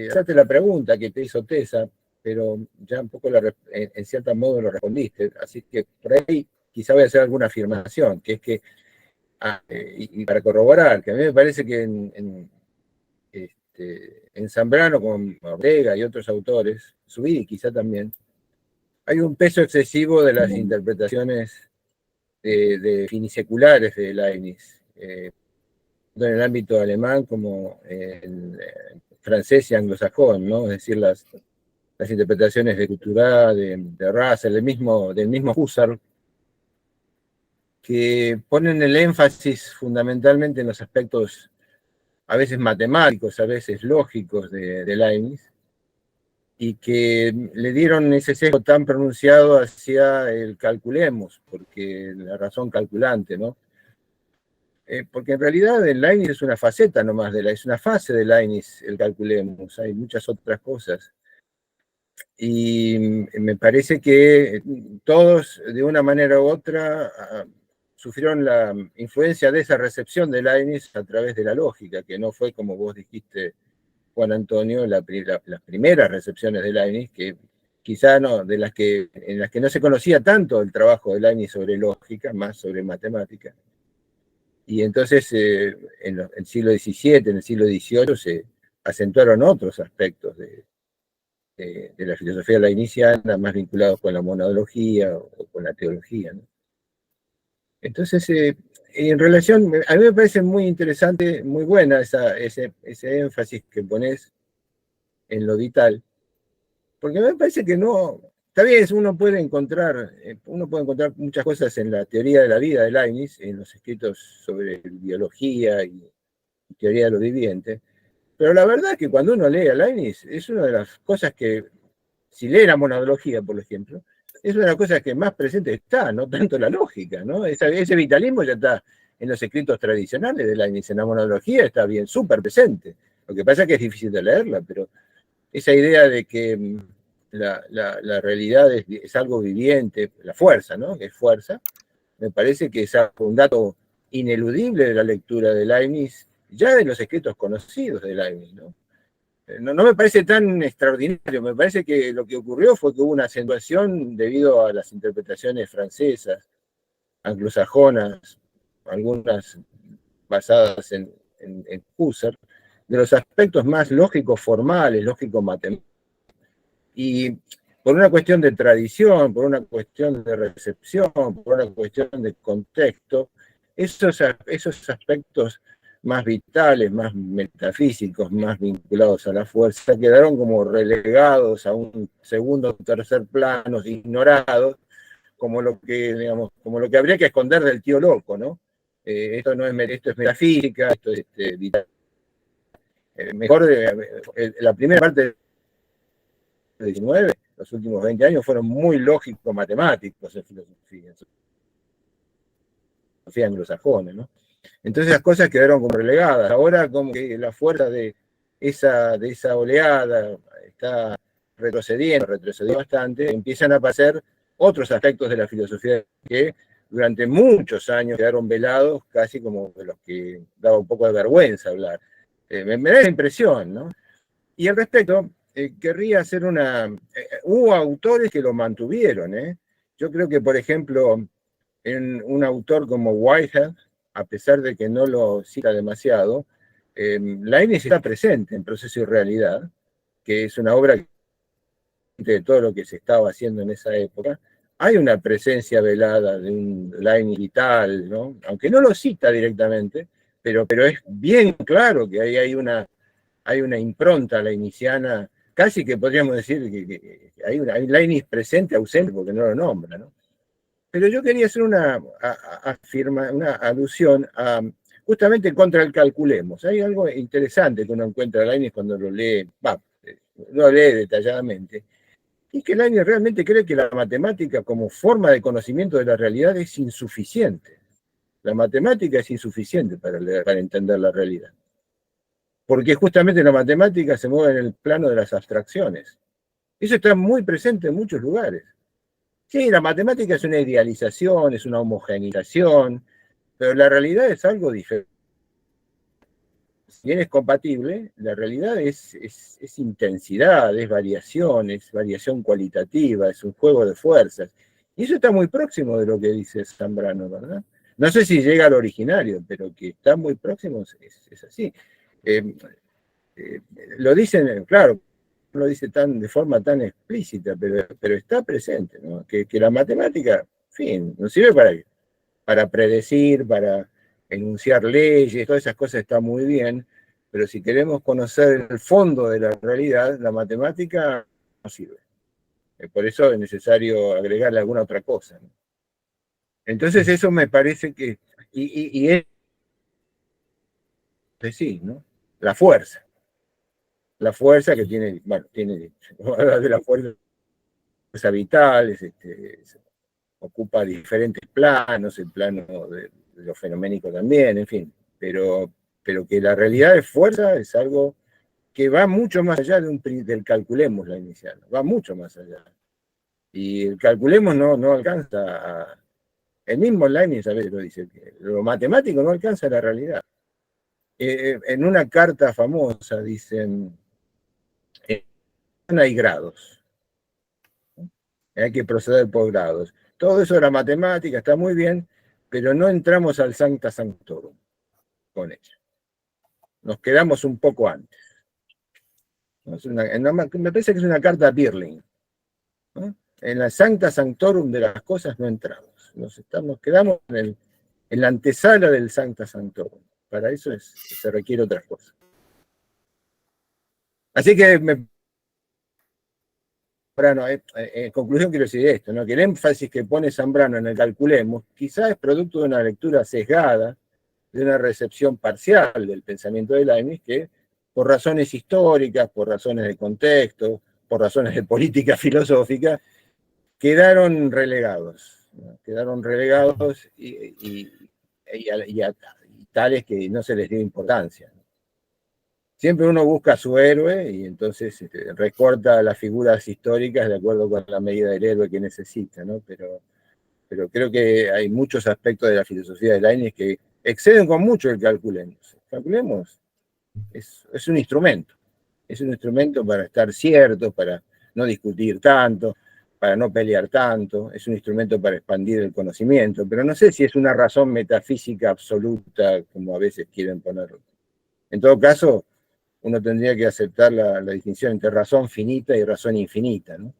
hacerte la pregunta que te hizo Tessa, pero ya un poco en cierto modo lo respondiste, así que por ahí quizá voy a hacer alguna afirmación, que es que, y para corroborar, que a mí me parece que en Zambrano, con Ortega y otros autores, Zubiri quizá también, hay un peso excesivo de las interpretaciones de finiseculares de Leibniz, en el ámbito alemán como el francés y anglosajón, ¿no? Es decir, las interpretaciones de Couturat, de Russell, del mismo Husserl, que ponen el énfasis fundamentalmente en los aspectos a veces matemáticos, a veces lógicos de Leibniz, y que le dieron ese sesgo tan pronunciado hacia el calculemos, porque la razón calculante, ¿no? Porque en realidad el Leibniz es una faceta nomás, es una fase de Leibniz, el calculemos, hay muchas otras cosas. Y me parece que todos, de una manera u otra, sufrieron la influencia de esa recepción de Leibniz a través de la lógica, que no fue, como vos dijiste, Juan Antonio, las primeras recepciones de Leibniz, que quizá no, en las que no se conocía tanto el trabajo de Leibniz sobre lógica, más sobre matemática. Y entonces en el siglo XVII, en el siglo XVIII, se acentuaron otros aspectos de la filosofía leibniziana, más vinculados con la monadología o con la teología, ¿no? Entonces, en relación, a mí me parece muy interesante, muy buena ese énfasis que pones en lo vital, porque me parece que no, está bien, uno puede encontrar muchas cosas en la teoría de la vida de Leibniz, en los escritos sobre biología y teoría de lo viviente, pero la verdad es que cuando uno lee a Leibniz, es una de las cosas que, si lee la monadología, por ejemplo, es una de las cosas que más presente está, no tanto la lógica, ¿no? Ese vitalismo ya está en los escritos tradicionales de Leibniz, en la monadología está bien, súper presente. Lo que pasa es que es difícil de leerla, pero esa idea de que la realidad es algo viviente, la fuerza, ¿no? Que es fuerza, me parece que es un dato ineludible de la lectura de Leibniz, ya de los escritos conocidos de Leibniz, ¿no? No me parece tan extraordinario, me parece que lo que ocurrió fue que hubo una acentuación debido a las interpretaciones francesas, anglosajonas, algunas basadas en Husserl, de los aspectos más lógicos formales, lógicos matemáticos. Y por una cuestión de tradición, por una cuestión de recepción, por una cuestión de contexto, esos aspectos más vitales, más metafísicos, más vinculados a la fuerza, quedaron como relegados a un segundo o tercer plano, ignorados, como lo que, digamos, como lo que habría que esconder del tío loco, ¿no? Esto es metafísica, esto es vital. Mejor, la primera parte del 19, los últimos 20 años fueron muy lógicos matemáticos en filosofía anglosajona, ¿no? Entonces las cosas quedaron como relegadas. Ahora como que la fuerza de esa oleada está retrocediendo bastante, empiezan a aparecer otros aspectos de la filosofía que durante muchos años quedaron velados, casi como de los que daba un poco de vergüenza hablar. Me da la impresión, ¿no? Y al respecto, querría hacer hubo autores que lo mantuvieron, ¿eh? Yo creo que, por ejemplo, en un autor como Whitehead, a pesar de que no lo cita demasiado, Leibniz está presente en Proceso y Realidad, que es una obra de todo lo que se estaba haciendo en esa época. Hay una presencia velada de un Leibniz vital, ¿no? Aunque no lo cita directamente, pero es bien claro que ahí hay una impronta leibniziana, casi que podríamos decir que hay Leibniz presente, ausente, porque no lo nombra, ¿no? Pero yo quería hacer una alusión justamente contra el calculemos. Hay algo interesante que uno encuentra a Leibniz cuando lo lee detalladamente, y que Leibniz realmente cree que la matemática como forma de conocimiento de la realidad es insuficiente. La matemática es insuficiente para entender la realidad. Porque justamente la matemática se mueve en el plano de las abstracciones. Eso está muy presente en muchos lugares. Sí, la matemática es una idealización, es una homogeneización, pero la realidad es algo diferente. Si bien es compatible, la realidad es intensidad, es variación cualitativa, es un juego de fuerzas. Y eso está muy próximo de lo que dice Zambrano, ¿verdad? No sé si llega al originario, pero que está muy próximo es así. Lo dicen, claro, no lo dice de forma tan explícita, pero está presente, ¿no? Que la matemática, en fin, nos sirve para predecir, para enunciar leyes, todas esas cosas están muy bien, pero si queremos conocer el fondo de la realidad, la matemática no sirve. Por eso es necesario agregarle alguna otra cosa, ¿no? Entonces eso me parece que, y es decir, ¿no? La fuerza que tiene, bueno, de la fuerza vital, ocupa diferentes planos, el plano de lo fenoménico también, en fin, pero que la realidad de fuerza es algo que va mucho más allá del calculemos la inicial, va mucho más allá. Y el calculemos no alcanza el mismo Leibniz a veces lo dice, que lo matemático no alcanza la realidad. En una carta famosa dicen, hay grados, hay que proceder por grados. Todo eso de la matemática está muy bien, pero no entramos al Sancta Sanctorum con ella. Nos quedamos un poco antes. Me parece que es una carta a Birling, ¿no? En la Sancta Sanctorum de las cosas no entramos. Nos quedamos en la antesala del Sancta Sanctorum. Para eso se requiere otra cosa. Así que en conclusión quiero decir esto, ¿no? Que el énfasis que pone Zambrano en el calculemos quizás es producto de una lectura sesgada, de una recepción parcial del pensamiento de Leibniz, que por razones históricas, por razones de contexto, por razones de política filosófica, quedaron relegados, ¿no? Quedaron relegados y tales que no se les dio importancia, ¿no? Siempre uno busca a su héroe y entonces recorta las figuras históricas de acuerdo con la medida del héroe que necesita, ¿no? Pero creo que hay muchos aspectos de la filosofía de Leibniz que exceden con mucho el calculemos. El calculemos es un instrumento. Es un instrumento para estar ciertos, para no discutir tanto, para no pelear tanto. Es un instrumento para expandir el conocimiento. Pero no sé si es una razón metafísica absoluta, como a veces quieren ponerlo. En todo caso, uno tendría que aceptar la distinción entre razón finita y razón infinita, ¿no?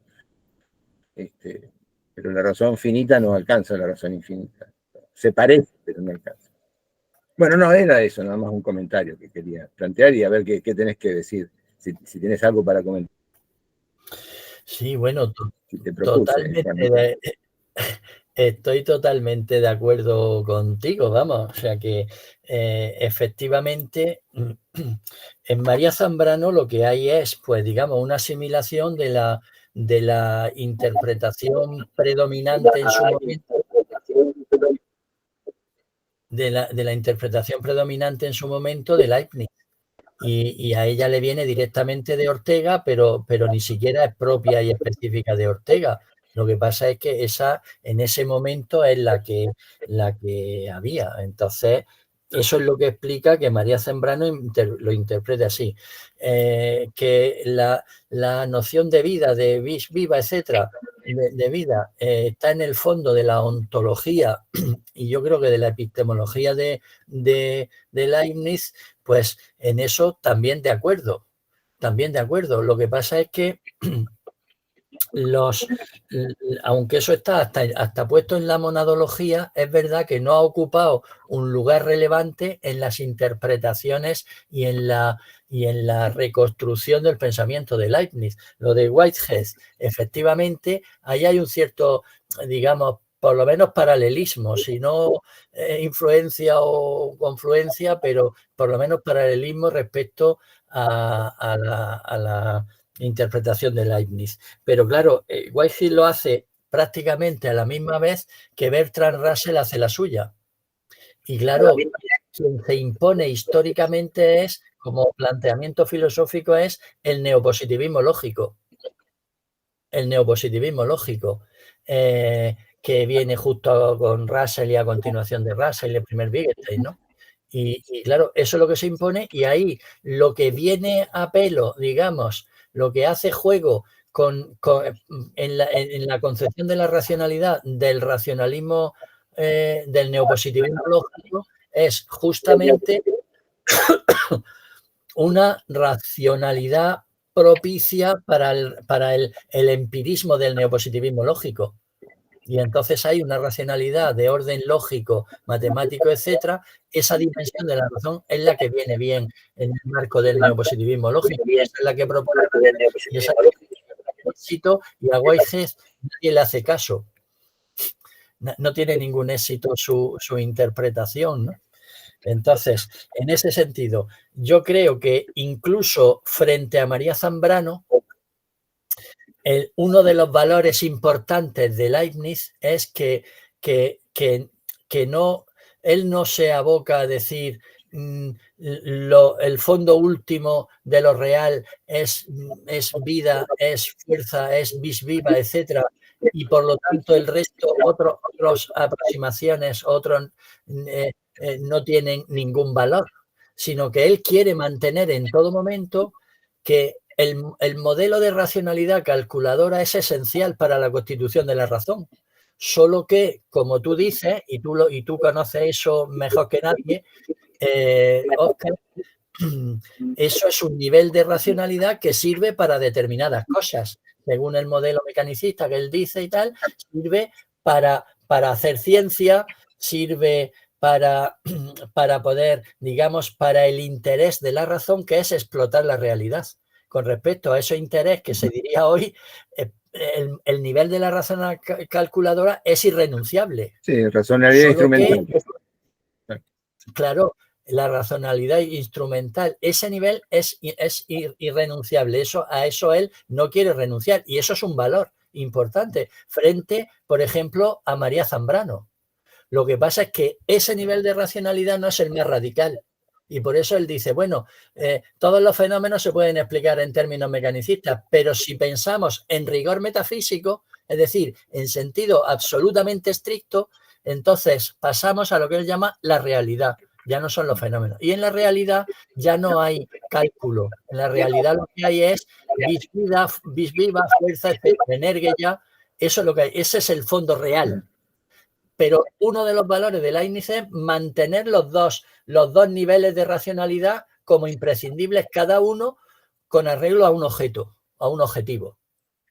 Pero la razón finita no alcanza a la razón infinita. Se parece, pero no alcanza. Bueno, no, era eso, nada más un comentario que quería plantear y a ver qué tenés que decir, si tenés algo para comentar. Sí, bueno, Si te propuse, Estoy totalmente de acuerdo contigo, vamos. O sea que efectivamente en María Zambrano lo que hay es, pues digamos, una asimilación de la interpretación predominante en su momento, de la interpretación predominante en su momento de Leibniz. Y a ella le viene directamente de Ortega, pero ni siquiera es propia y específica de Ortega. Lo que pasa es que esa en ese momento es la que había. Entonces, eso es lo que explica que María Zambrano lo interprete así. Que la noción de vida, de vis viva, etcétera, de vida, está en el fondo de la ontología y yo creo que de la epistemología de Leibniz, pues en eso también de acuerdo. También de acuerdo. Lo que pasa es que aunque eso está hasta puesto en la monadología, es verdad que no ha ocupado un lugar relevante en las interpretaciones y en la reconstrucción del pensamiento de Leibniz. Lo de Whitehead, efectivamente, ahí hay un cierto, digamos, por lo menos paralelismo, si no influencia o confluencia, pero por lo menos paralelismo respecto a la interpretación de Leibniz. Pero claro, Whitehead lo hace prácticamente a la misma vez que Bertrand Russell hace la suya. Y claro, quien se impone históricamente es, como planteamiento filosófico, es el neopositivismo lógico. El neopositivismo lógico, que viene justo con Russell y a continuación de Russell, el primer Wittgenstein, ¿no? Y claro, eso es lo que se impone, y ahí lo que viene a pelo, digamos, lo que hace juego en la concepción de la racionalidad, del racionalismo, del neopositivismo lógico, es justamente una racionalidad propicia para el empirismo del neopositivismo lógico. Y entonces hay una racionalidad de orden lógico, matemático, etcétera. Esa dimensión de la razón es la que viene bien en el marco del neopositivismo lógico. Esa es la que propone, y esa es el éxito, y a Whitehead nadie le hace caso. No tiene ningún éxito su interpretación, ¿no? Entonces, en ese sentido, yo creo que incluso frente a María Zambrano, uno de los valores importantes de Leibniz es que él no se aboca a decir el fondo último de lo real es vida, es fuerza, es vis viva, etcétera, y por lo tanto el resto, otras aproximaciones, no tienen ningún valor, sino que él quiere mantener en todo momento que el modelo de racionalidad calculadora es esencial para la constitución de la razón. Solo que, como tú dices, y tú conoces eso mejor que nadie, Oscar, eso es un nivel de racionalidad que sirve para determinadas cosas. Según el modelo mecanicista que él dice y tal, sirve para hacer ciencia, sirve para poder, digamos, para el interés de la razón, que es explotar la realidad. Con respecto a ese interés que se diría hoy, el nivel de la razón calculadora es irrenunciable. Sí, racionalidad instrumental. Claro, la racionalidad instrumental, ese nivel es irrenunciable. A eso él no quiere renunciar, y eso es un valor importante frente, por ejemplo, a María Zambrano. Lo que pasa es que ese nivel de racionalidad no es el más radical. Y por eso él dice, bueno, todos los fenómenos se pueden explicar en términos mecanicistas, pero si pensamos en rigor metafísico, es decir, en sentido absolutamente estricto, entonces pasamos a lo que él llama la realidad. Ya no son los fenómenos. Y en la realidad ya no hay cálculo. En la realidad lo que hay es vis viva, fuerza, energía. Eso es lo que hay. Ese es el fondo real. Pero uno de los valores de Leibniz es mantener los dos niveles de racionalidad como imprescindibles, cada uno con arreglo a un objeto, a un objetivo.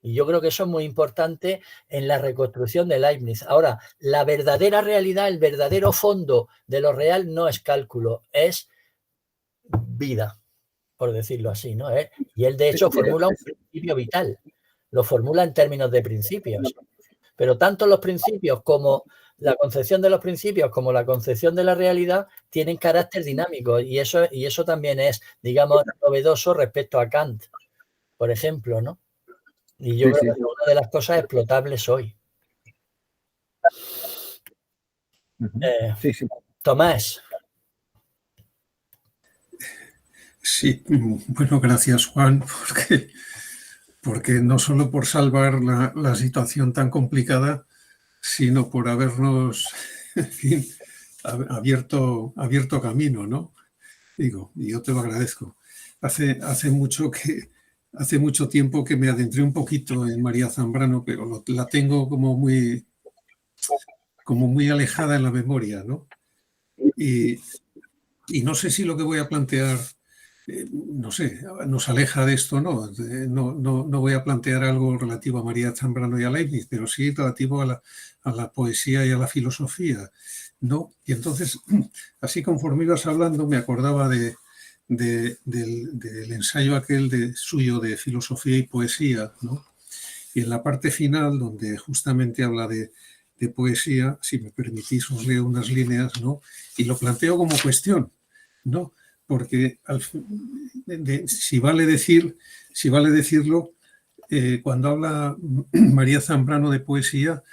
Y yo creo que eso es muy importante en la reconstrucción de Leibniz. Ahora, la verdadera realidad, el verdadero fondo de lo real no es cálculo, es vida, por decirlo así, ¿no? Y él, de hecho, formula un principio vital. Lo formula en términos de principios. pero tanto los principios como la concepción de los principios como la concepción de la realidad tienen carácter dinámico y eso también es, digamos, novedoso respecto a Kant, por ejemplo, ¿no? Y yo creo que es una de las cosas explotables hoy. Tomás. Sí, bueno, gracias, Juan, porque no solo por salvar la situación tan complicada, sino por habernos, en fin, abierto camino, ¿no? Digo, y yo te lo agradezco. Hace mucho tiempo que me adentré un poquito en María Zambrano, pero la tengo como muy alejada en la memoria, ¿no? Y no sé si lo que voy a plantear, no sé, nos aleja de esto, ¿no? No voy a plantear algo relativo a María Zambrano y a Leibniz, pero sí relativo a la poesía y a la filosofía, ¿no? Y entonces, así conforme ibas hablando, me acordaba del ensayo aquel suyo de filosofía y poesía, ¿no? Y en la parte final, donde justamente habla de poesía, si me permitís, os leo unas líneas, ¿no? Y lo planteo como cuestión, ¿no? Porque si vale decirlo, cuando habla María Zambrano de poesía,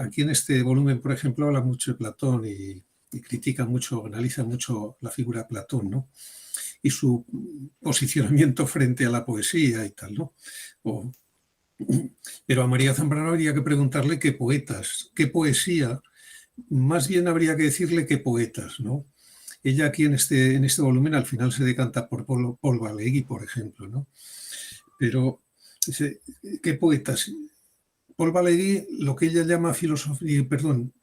aquí en este volumen, por ejemplo, habla mucho de Platón y critica mucho, analiza mucho la figura de Platón, ¿no? Y su posicionamiento frente a la poesía y tal, ¿no? Pero a María Zambrano habría que preguntarle qué poetas, qué poesía, más bien habría que decirle qué poetas, ¿no? Ella aquí en este volumen al final se decanta por Paul Valéry, por ejemplo, ¿no? Pero, ¿qué poetas? Paul Valéry, lo que ella llama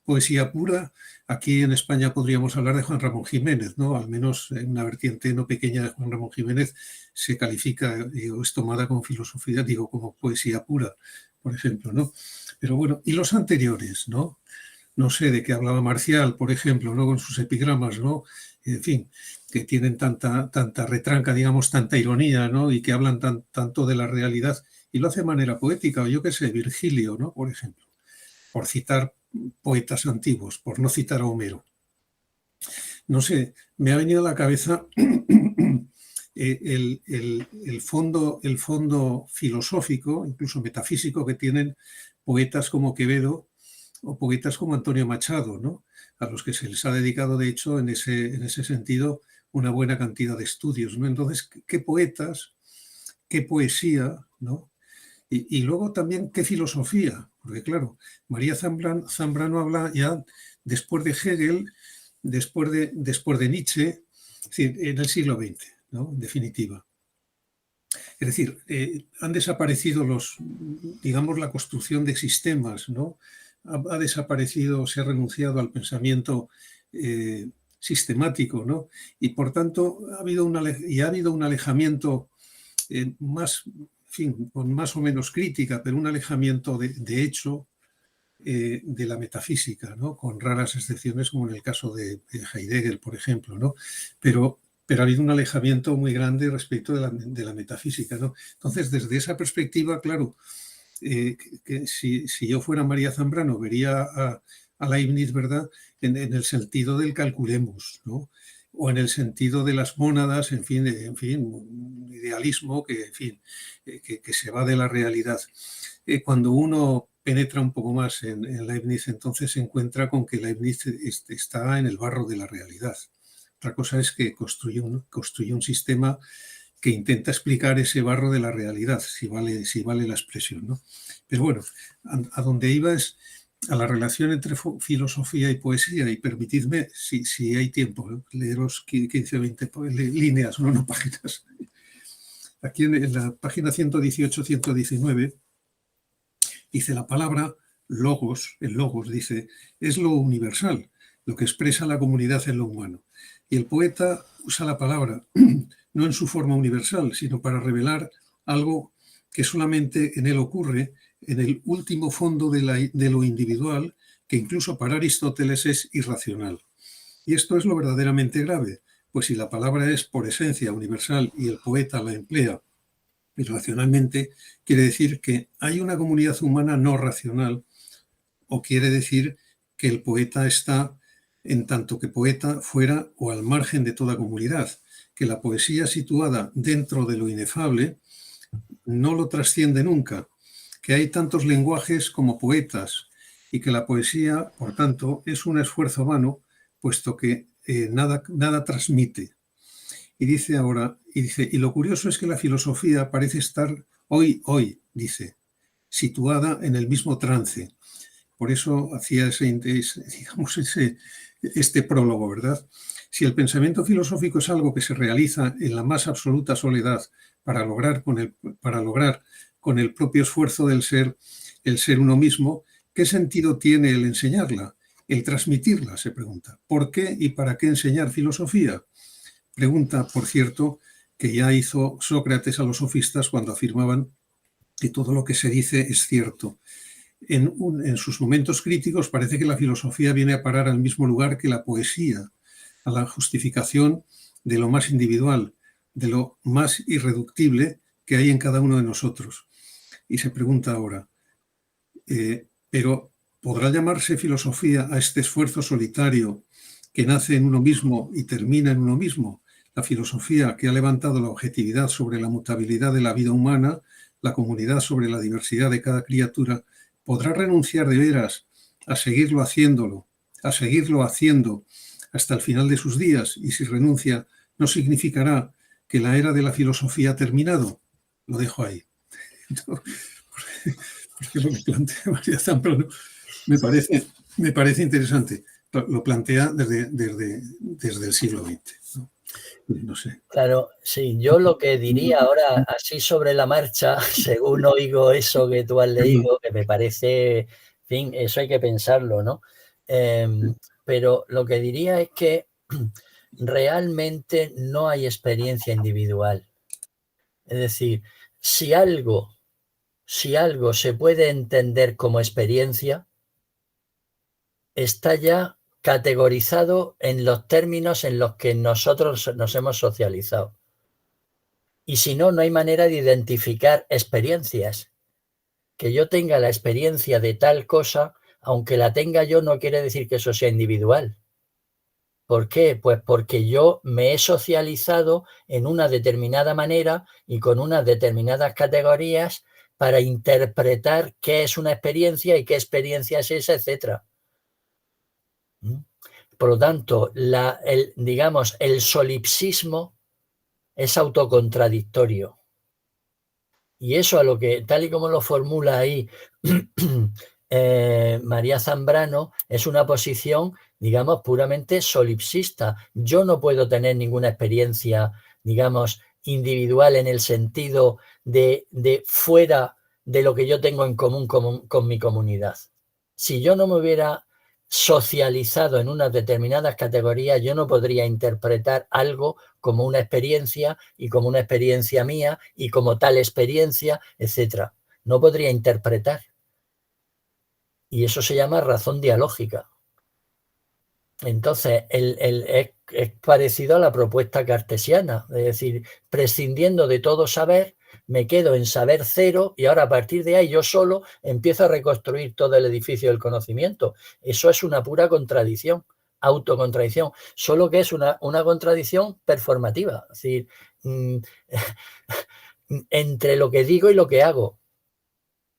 poesía pura, aquí en España podríamos hablar de Juan Ramón Jiménez, ¿no? Al menos en una vertiente no pequeña de Juan Ramón Jiménez se califica o es tomada como filosofía, como poesía pura, por ejemplo, ¿no? Pero bueno, y los anteriores, ¿no? No sé de qué hablaba Marcial, por ejemplo, ¿no? Con sus epigramas, ¿no? En fin, que tienen tanta retranca, digamos, tanta ironía, ¿no? Y que hablan tanto de la realidad. Y lo hace de manera poética, o yo qué sé, Virgilio, ¿no? Por ejemplo, por citar poetas antiguos, por no citar a Homero. No sé, me ha venido a la cabeza el fondo filosófico, incluso metafísico, que tienen poetas como Quevedo o poetas como Antonio Machado, ¿no? A los que se les ha dedicado, de hecho, en ese sentido, una buena cantidad de estudios, ¿no? Entonces, ¿qué poetas, qué poesía, ¿no? Y luego también qué filosofía, porque claro, María Zambrano habla ya después de Hegel, después de Nietzsche, es decir, en el siglo XX, ¿no? En definitiva. Es decir, han desaparecido digamos, la construcción de sistemas, ¿no? Ha desaparecido, se ha renunciado al pensamiento sistemático, ¿no? Y por tanto ha habido un alejamiento más, en fin, con más o menos crítica, pero un alejamiento de hecho de la metafísica, ¿no? Con raras excepciones, como en el caso de Heidegger, por ejemplo, ¿no? Pero ha habido un alejamiento muy grande respecto de la metafísica, ¿no? Entonces, desde esa perspectiva, claro, que si yo fuera María Zambrano, vería a Leibniz, ¿verdad?, en el sentido del calculemus, ¿no? O en el sentido de las mónadas, en fin, un idealismo que, en fin, que se va de la realidad. Cuando uno penetra un poco más en Leibniz, entonces se encuentra con que Leibniz está en el barro de la realidad. Otra cosa es que construye un sistema que intenta explicar ese barro de la realidad, si vale la expresión, ¿no? Pero bueno, a donde iba es a la relación entre filosofía y poesía, y permitidme, si hay tiempo, leeros 15 o 20 líneas, no páginas. Aquí en la página 118-119 dice la palabra logos, el logos dice, es lo universal, lo que expresa la comunidad en lo humano. Y el poeta usa la palabra no en su forma universal, sino para revelar algo que solamente en él ocurre, en el último fondo de lo individual, que incluso para Aristóteles es irracional. Y esto es lo verdaderamente grave, pues si la palabra es por esencia universal y el poeta la emplea irracionalmente, quiere decir que hay una comunidad humana no racional, o quiere decir que el poeta está, en tanto que poeta, fuera o al margen de toda comunidad, que la poesía situada dentro de lo inefable no lo trasciende nunca, que hay tantos lenguajes como poetas y que la poesía, por tanto, es un esfuerzo vano, puesto que nada transmite. Y dice ahora, y lo curioso es que la filosofía parece estar hoy, dice, situada en el mismo trance. Por eso hacía este prólogo, ¿verdad? Si el pensamiento filosófico es algo que se realiza en la más absoluta soledad para lograr con el propio esfuerzo del ser, el ser uno mismo, ¿qué sentido tiene el enseñarla? El transmitirla, se pregunta. ¿Por qué y para qué enseñar filosofía? Pregunta, por cierto, que ya hizo Sócrates a los sofistas cuando afirmaban que todo lo que se dice es cierto. En sus momentos críticos parece que la filosofía viene a parar al mismo lugar que la poesía, a la justificación de lo más individual, de lo más irreductible que hay en cada uno de nosotros. Y se pregunta ahora, ¿pero podrá llamarse filosofía a este esfuerzo solitario que nace en uno mismo y termina en uno mismo? La filosofía que ha levantado la objetividad sobre la mutabilidad de la vida humana, la comunidad sobre la diversidad de cada criatura, ¿podrá renunciar de veras a seguirlo haciendo hasta el final de sus días? Y si renuncia, ¿no significará que la era de la filosofía ha terminado? Lo dejo ahí. Porque lo que plantea María Zambrano me parece interesante. Lo plantea desde el siglo XX. No sé. Claro, sí, yo lo que diría ahora, así sobre la marcha, según oigo eso que tú has leído, que me parece, en fin, eso hay que pensarlo, ¿no? Pero lo que diría es que realmente no hay experiencia individual. Es decir, si algo se puede entender como experiencia, está ya categorizado en los términos en los que nosotros nos hemos socializado. Y si no, no hay manera de identificar experiencias. Que yo tenga la experiencia de tal cosa, aunque la tenga yo, no quiere decir que eso sea individual. ¿Por qué? Pues porque yo me he socializado en una determinada manera y con unas determinadas categorías para interpretar qué es una experiencia y qué experiencia es esa, etc. Por lo tanto, digamos, el solipsismo es autocontradictorio. Y eso a lo que, tal y como lo formula ahí María Zambrano, es una posición, digamos, puramente solipsista. Yo no puedo tener ninguna experiencia, digamos, individual en el sentido de fuera de lo que yo tengo en común con mi comunidad. Si yo no me hubiera socializado en unas determinadas categorías, yo no podría interpretar algo como una experiencia y como una experiencia mía y como tal experiencia, etc. No podría interpretar. Y eso se llama razón dialógica. Entonces, es parecido a la propuesta cartesiana, es decir, prescindiendo de todo saber, me quedo en saber cero y ahora a partir de ahí yo solo empiezo a reconstruir todo el edificio del conocimiento. Eso es una pura contradicción, autocontradicción, solo que es una contradicción performativa, es decir, entre lo que digo y lo que hago.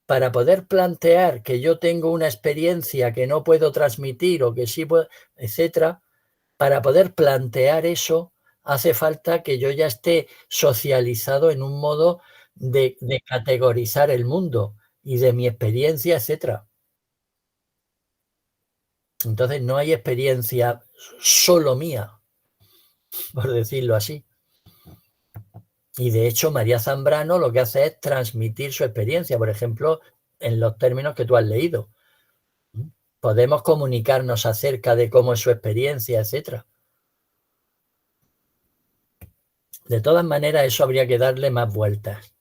Para poder plantear que yo tengo una experiencia que no puedo transmitir o que sí puedo, etcétera, para poder plantear eso hace falta que yo ya esté socializado en un modo de categorizar el mundo y de mi experiencia, etcétera. Entonces no hay experiencia solo mía, por decirlo así. Y de hecho María Zambrano lo que hace es transmitir su experiencia, por ejemplo, en los términos que tú has leído. Podemos comunicarnos acerca de cómo es su experiencia, etc. De todas maneras, eso habría que darle más vueltas.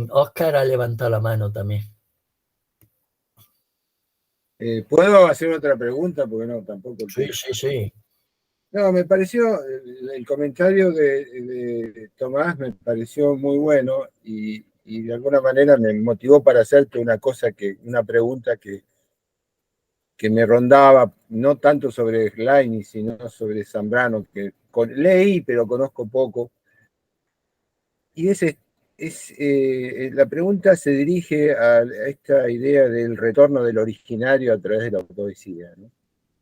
Óscar ha levantado la mano también. ¿Puedo hacer otra pregunta? Porque no, tampoco. Sí. No, me pareció, el comentario de Tomás me pareció muy bueno y y de alguna manera me motivó para hacerte una pregunta que me rondaba, no tanto sobre Leibniz, sino sobre Zambrano, que leí, pero conozco poco. Y la pregunta se dirige a esta idea del retorno del originario a través de la poesía, ¿no?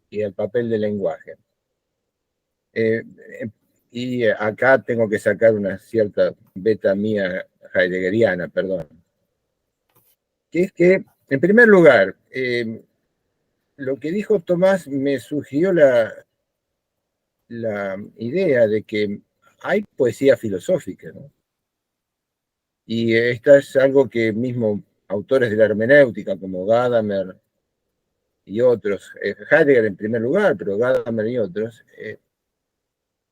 Y al papel del lenguaje. Y acá tengo que sacar una cierta beta mía heideggeriana, perdón. Que es que, en primer lugar, lo que dijo Tomás me sugirió la idea de que hay poesía filosófica, ¿no? Y esta es algo que mismo autores de la hermenéutica como Gadamer y otros, Heidegger en primer lugar, pero Gadamer y otros,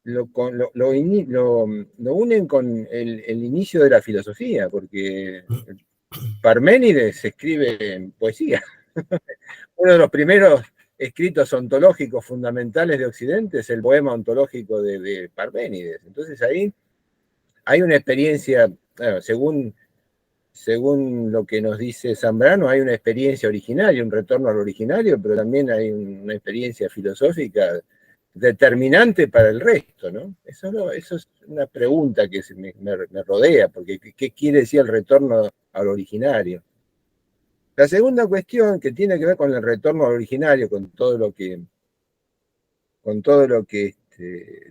lo unen con el inicio de la filosofía, porque Parménides escribe en poesía. Uno de los primeros escritos ontológicos fundamentales de Occidente es el poema ontológico de Parménides. Entonces ahí hay una experiencia, bueno, según lo que nos dice Zambrano, hay una experiencia originaria, un retorno al originario, pero también hay una experiencia filosófica determinante para el resto, ¿no? Eso es una pregunta que me rodea, porque ¿qué quiere decir el retorno al originario? La segunda cuestión, que tiene que ver con el retorno al originario, con todo lo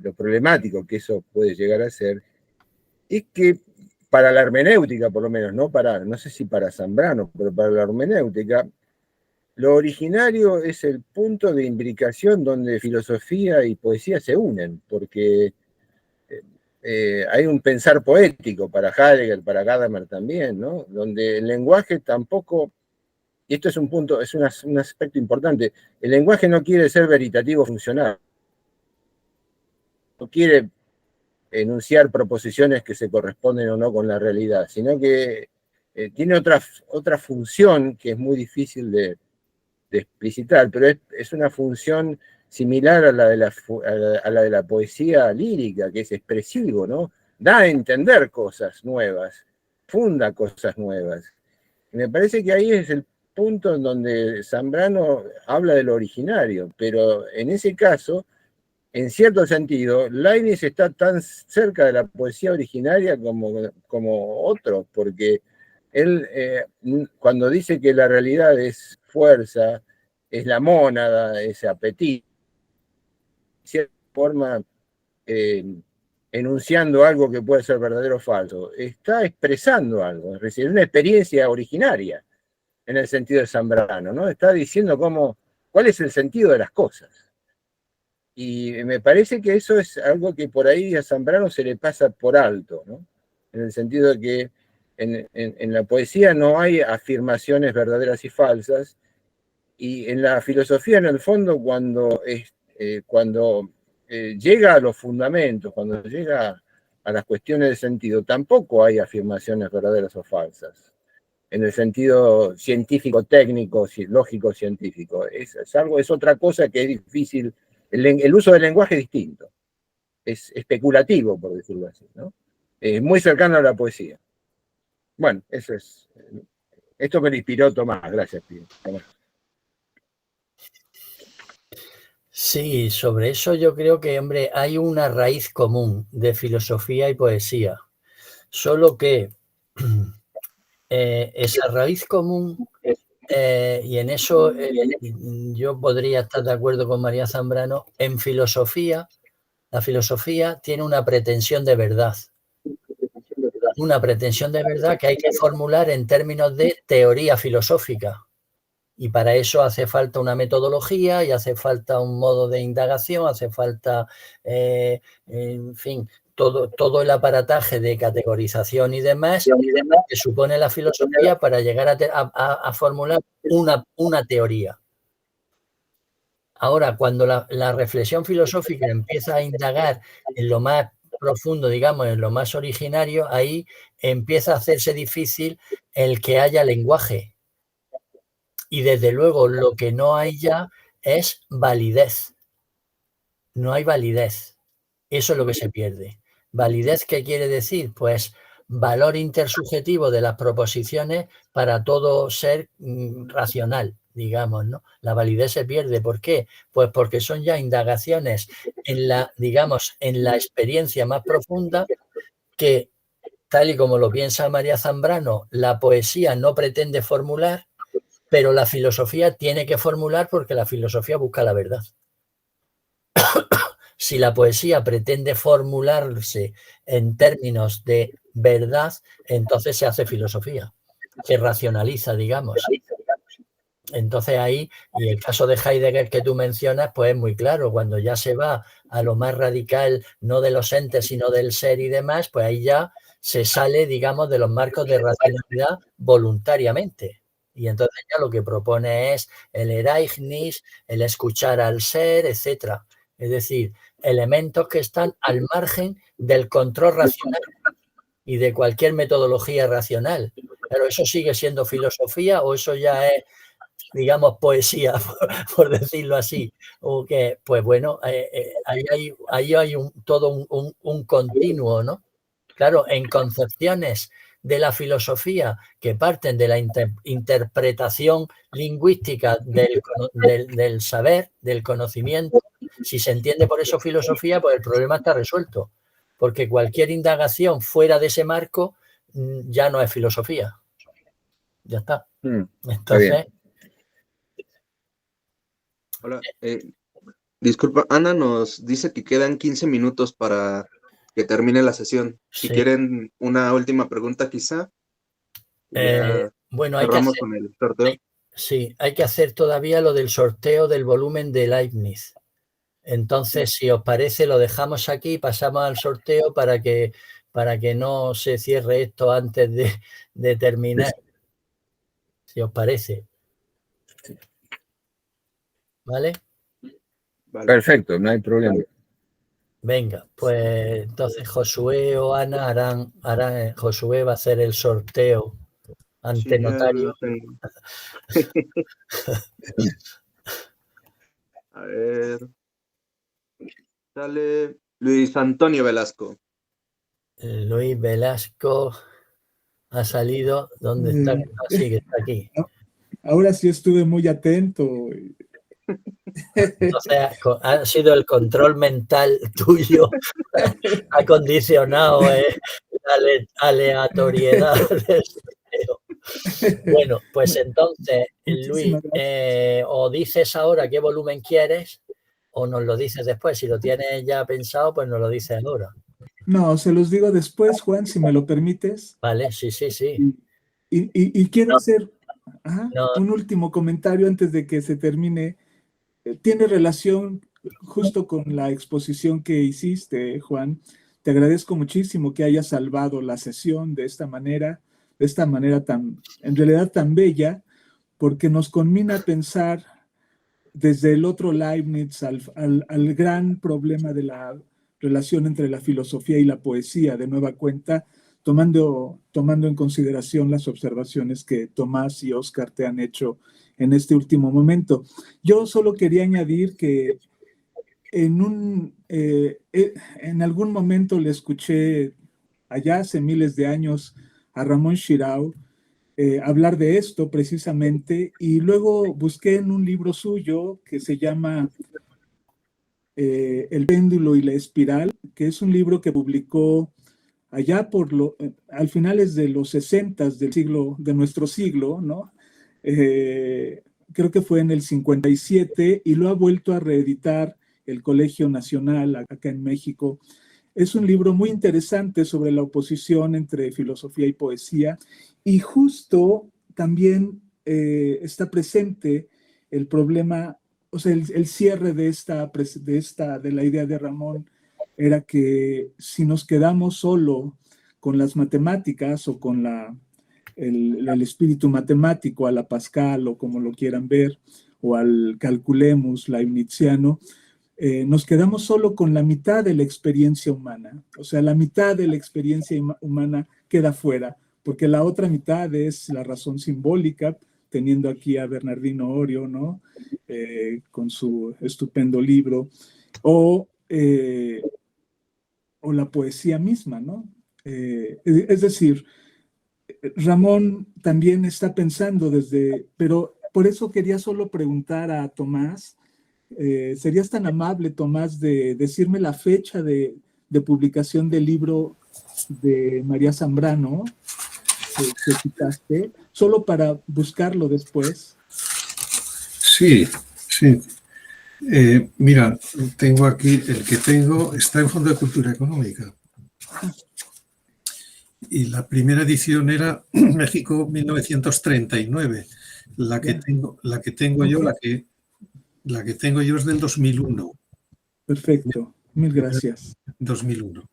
lo problemático que eso puede llegar a ser, es que para la hermenéutica, por lo menos, no sé si para Zambrano, pero para la hermenéutica, lo originario es el punto de imbricación donde filosofía y poesía se unen, porque hay un pensar poético para Heidegger, para Gadamer también, ¿no? Donde el lenguaje tampoco, y esto es un punto, es un aspecto importante, el lenguaje no quiere ser veritativo funcional, no quiere enunciar proposiciones que se corresponden o no con la realidad, sino que tiene otra función que es muy difícil de explicitar, pero es una función similar a la de la poesía lírica, que es expresivo, ¿no? Da a entender cosas nuevas, funda cosas nuevas. Y me parece que ahí es el punto en donde Zambrano habla de lo originario, pero en ese caso, en cierto sentido, Leibniz está tan cerca de la poesía originaria como otros, porque él, cuando dice que la realidad es fuerza, es la mónada, es apetito, de cierta forma, enunciando algo que puede ser verdadero o falso, está expresando algo, es decir, es una experiencia originaria, en el sentido de Zambrano, ¿no? Está diciendo cuál es el sentido de las cosas. Y me parece que eso es algo que por ahí a Zambrano se le pasa por alto, ¿no? En el sentido de que en la poesía no hay afirmaciones verdaderas y falsas, y en la filosofía, en el fondo, cuando llega a los fundamentos, cuando llega a las cuestiones de sentido, tampoco hay afirmaciones verdaderas o falsas, en el sentido científico, técnico, lógico, científico. Es otra cosa que es difícil. El uso del lenguaje es distinto, es especulativo, por decirlo así, ¿no? Es muy cercano a la poesía. Bueno, eso es. Esto me lo inspiró Tomás. Gracias, Tomás. Sí, sobre eso yo creo que, hombre, hay una raíz común de filosofía y poesía, solo que esa raíz común, y en eso yo podría estar de acuerdo con María Zambrano, en filosofía, la filosofía tiene una pretensión de verdad que hay que formular en términos de teoría filosófica. Y para eso hace falta una metodología y hace falta un modo de indagación, hace falta, en fin, todo el aparataje de categorización y demás que supone la filosofía para llegar a formular una teoría. Ahora, cuando la reflexión filosófica empieza a indagar en lo más profundo, digamos, en lo más originario, ahí empieza a hacerse difícil el que haya lenguaje. Y desde luego lo que no hay ya es validez. No hay validez. Eso es lo que se pierde. ¿Validez qué quiere decir? Pues valor intersubjetivo de las proposiciones para todo ser racional, digamos, ¿no? La validez se pierde. ¿Por qué? Pues porque son ya indagaciones en la, digamos, en la experiencia más profunda que, tal y como lo piensa María Zambrano, la poesía no pretende formular, pero la filosofía tiene que formular porque la filosofía busca la verdad. Si la poesía pretende formularse en términos de verdad, entonces se hace filosofía, se racionaliza, digamos. Entonces ahí, y el caso de Heidegger que tú mencionas, pues es muy claro, cuando ya se va a lo más radical, no de los entes, sino del ser y demás, pues ahí ya se sale, digamos, de los marcos de racionalidad voluntariamente. Y entonces ya lo que propone es el Ereignis, el escuchar al ser, etcétera. Es decir, elementos que están al margen del control racional y de cualquier metodología racional. Pero eso sigue siendo filosofía o eso ya es, digamos, poesía, por decirlo así, o que, pues bueno, ahí hay todo un continuo, ¿no? Claro, en concepciones de la filosofía que parten de la interpretación lingüística del saber, del conocimiento, si se entiende por eso filosofía, pues el problema está resuelto, porque cualquier indagación fuera de ese marco ya no es filosofía. Ya está. Entonces... Hola, disculpa, Ana nos dice que quedan 15 minutos para que termine la sesión. Si quieren una última pregunta quizá, bueno, cerramos con el sorteo. Sí, hay que hacer todavía lo del sorteo del volumen de Leibniz. Entonces, si os parece, lo dejamos aquí y pasamos al sorteo para que no se cierre esto antes de terminar. Si os parece. ¿Vale? Perfecto, no hay problema. Venga, pues entonces Josué o Ana harán Josué va a hacer el sorteo ante notario. A ver. Sale Luis Antonio Velasco. Luis Velasco ha salido. ¿Dónde está? Sí, que está aquí. Ahora sí estuve muy atento. Entonces, ha sido el control mental tuyo, ha condicionado la aleatoriedad del sorteo. Bueno, pues entonces, Luis, o dices ahora qué volumen quieres o nos lo dices después. Si lo tienes ya pensado, pues nos lo dices ahora. No, se los digo después, Juan, si me lo permites. Vale, sí. Y quiero hacer un último comentario antes de que se termine. Tiene relación justo con la exposición que hiciste, Juan. Te agradezco muchísimo que hayas salvado la sesión de esta manera en realidad tan bella, porque nos conmina a pensar desde el otro Leibniz al gran problema de la relación entre la filosofía y la poesía, de nueva cuenta, tomando en consideración las observaciones que Tomás y Óscar te han hecho en este último momento. Yo solo quería añadir que en algún momento le escuché allá hace miles de años a Ramón Shirao hablar de esto precisamente, y luego busqué en un libro suyo que se llama El péndulo y la espiral, que es un libro que publicó allá al finales de los 60 de nuestro siglo, ¿no? Creo que fue en el 57 y lo ha vuelto a reeditar el Colegio Nacional acá en México. Es un libro muy interesante sobre la oposición entre filosofía y poesía, y justo también está presente el problema, o sea, el cierre de la idea de Ramón era que si nos quedamos solo con las matemáticas o con el espíritu matemático, a la Pascal o como lo quieran ver, o al calculemus leibniziano, nos quedamos solo con la mitad de la experiencia humana. O sea, la mitad de la experiencia humana queda fuera, porque la otra mitad es la razón simbólica, teniendo aquí a Bernardino Orio, ¿no? Con su estupendo libro, o la poesía misma, ¿no? Es decir, Ramón también está pensando pero por eso quería solo preguntar a Tomás, ¿serías tan amable, Tomás, de decirme la fecha de publicación del libro de María Zambrano que citaste, solo para buscarlo después? Sí, sí. Mira, tengo aquí, el que tengo está en Fondo de Cultura Económica. Y la primera edición era México 1939. La que tengo yo es del 2001. Perfecto, mil gracias. 2001,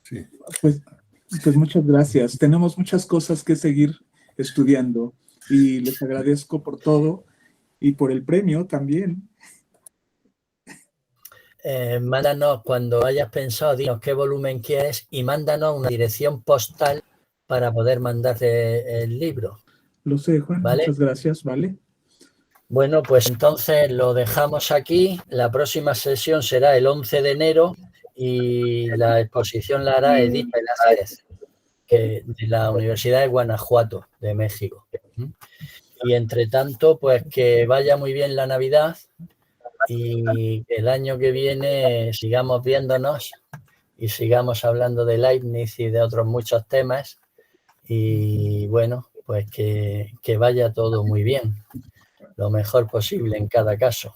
sí. Pues muchas gracias. Tenemos muchas cosas que seguir estudiando y les agradezco por todo y por el premio también. Mándanos cuando hayas pensado, dinos qué volumen quieres y mándanos una dirección postal para poder mandarte el libro. Lo sé, Juan, ¿vale? Muchas gracias, ¿vale? Bueno, pues entonces lo dejamos aquí. La próxima sesión será el 11 de enero y la exposición la hará Edith Velázquez, de la Universidad de Guanajuato, de México. Y entre tanto, pues que vaya muy bien la Navidad y que el año que viene sigamos viéndonos y sigamos hablando de Leibniz y de otros muchos temas. Y bueno, pues que vaya todo muy bien, lo mejor posible en cada caso.